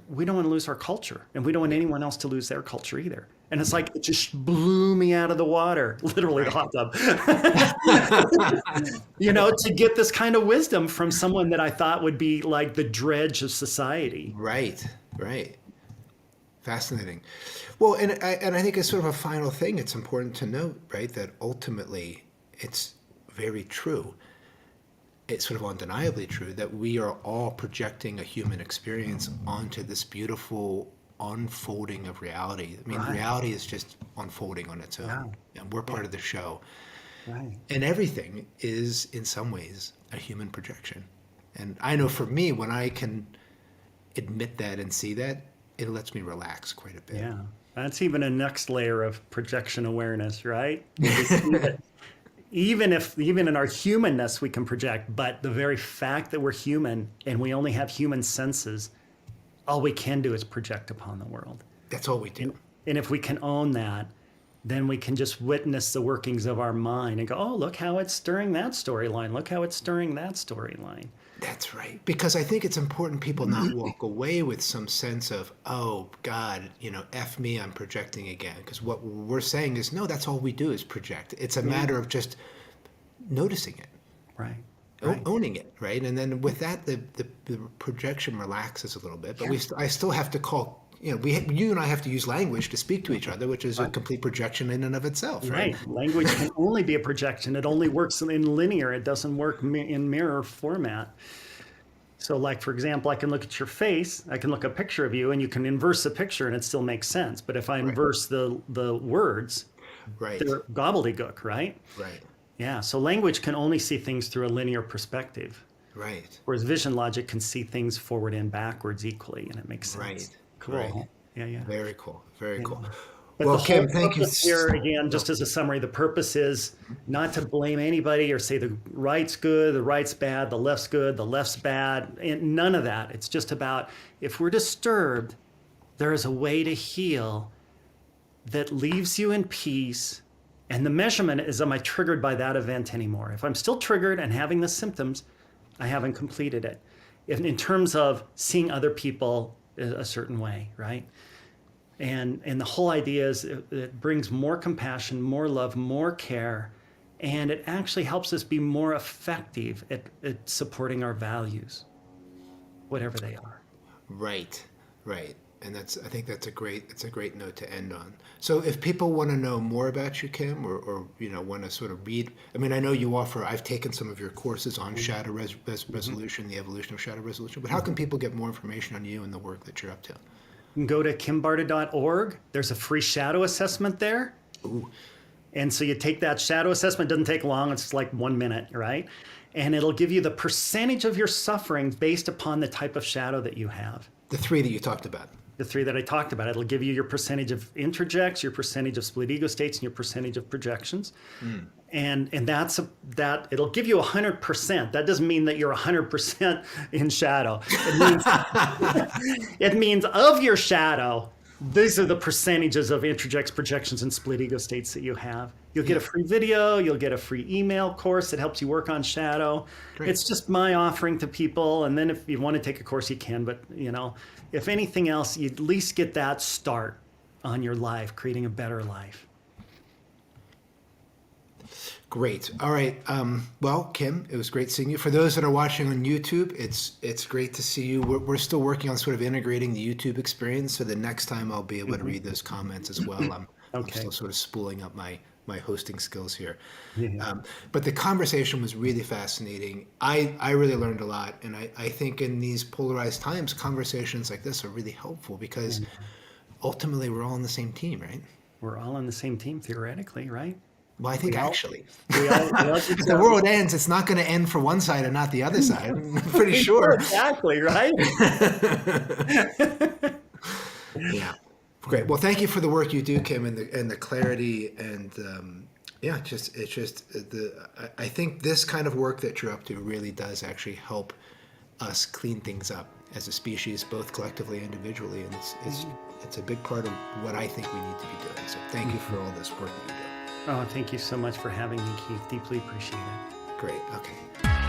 we don't want to lose our culture, and we don't want anyone else to lose their culture either. And it's like, it just blew me out of the water, literally the hot tub, to get this kind of wisdom from someone that I thought would be like the dredge of society. Right. Fascinating. Well, and I think as sort of a final thing, it's important to note, right, that ultimately it's very true. It's sort of undeniably true that we are all projecting a human experience onto this beautiful unfolding of reality. I mean, Right. reality is just unfolding on its own, Yeah. and we're part of the show. Right. And everything is, in some ways, a human projection. And I know for me, when I can admit that and see that, it lets me relax quite a bit. Yeah. That's even a next layer of projection awareness, right? We see that even in our humanness we can project, but the very fact that we're human and we only have human senses, all we can do is project upon the world. That's all we do. And if we can own that, then we can just witness the workings of our mind and go, oh, look how it's stirring that storyline. Look how it's stirring that storyline. That's right. Because I think it's important people not walk away with some sense of, oh, God, F me, I'm projecting again. Because what we're saying is, no, that's all we do is project. It's a matter of just noticing it, Right. owning it, right? And then with that, the projection relaxes a little bit. But I still have to call, you and I have to use language to speak to each other, which is a complete projection in and of itself, right? Right. Language can only be a projection. It only works in linear. It doesn't work in mirror format. So like, for example, I can look at your face, I can look at a picture of you and you can inverse the picture and it still makes sense. But if I inverse the words, Right. they're gobbledygook, right? Right. Yeah. So language can only see things through a linear perspective, Right. whereas vision logic can see things forward and backwards equally, and it makes sense. Right. Cool. Right. Yeah, yeah. Very cool. Very cool. But Well, the Kim, whole thank you. purpose here, again, just as a summary, the purpose is not to blame anybody or say the right's good, the right's bad, the left's good, the left's bad, and none of that. It's just about if we're disturbed, there is a way to heal that leaves you in peace. And the measurement is, am I triggered by that event anymore? If I'm still triggered and having the symptoms, I haven't completed it. In terms of seeing other people a certain way, right? And the whole idea is it brings more compassion, more love, more care, and it actually helps us be more effective at supporting our values, whatever they are. Right. Right. And I think it's a great note to end on. So if people want to know more about you, Kim, or want to sort of read, I mean, I know you offer, I've taken some of your courses on shadow resolution, the evolution of shadow resolution, but how can people get more information on you and the work that you're up to? You can go to kimbarta.org. There's a free shadow assessment there. Ooh. And so you take that shadow assessment, it doesn't take long, it's like 1 minute, right? And it'll give you the percentage of your suffering based upon the type of shadow that you have. The 3 that you talked about. The 3 that I talked about. It'll give you your percentage of introjects, your percentage of split ego states, and your percentage of projections. And that it'll give you 100%. That doesn't mean that you're 100% in shadow. It means of your shadow, these are the percentages of introjects, projections, and split ego states that you have. You'll get a free video. You'll get a free email course that helps you work on shadow. Great. It's just my offering to people. And then if you want to take a course, you can. But, if anything else, you at least get that start on your life, creating a better life. Great. All right. Well, Kim, it was great seeing you. For those that are watching on YouTube, it's great to see you. We're still working on sort of integrating the YouTube experience. So the next time I'll be able to read those comments as well. I'm still sort of spooling up my hosting skills here. Yeah. But the conversation was really fascinating. I really learned a lot. And I think in these polarized times, conversations like this are really helpful because ultimately we're all on the same team, right? We're all on the same team, theoretically, right? Well, I think actually, we all if the world ends, it's not going to end for one side and not the other side. I'm pretty sure. Exactly, right? Yeah. Great. Well, thank you for the work you do, Kim, and the clarity and I think this kind of work that you're up to really does actually help us clean things up as a species, both collectively and individually, and it's a big part of what I think we need to be doing. So thank you for all this work that you do. Oh, thank you so much for having me, Keith. Deeply appreciate it. Great. Okay.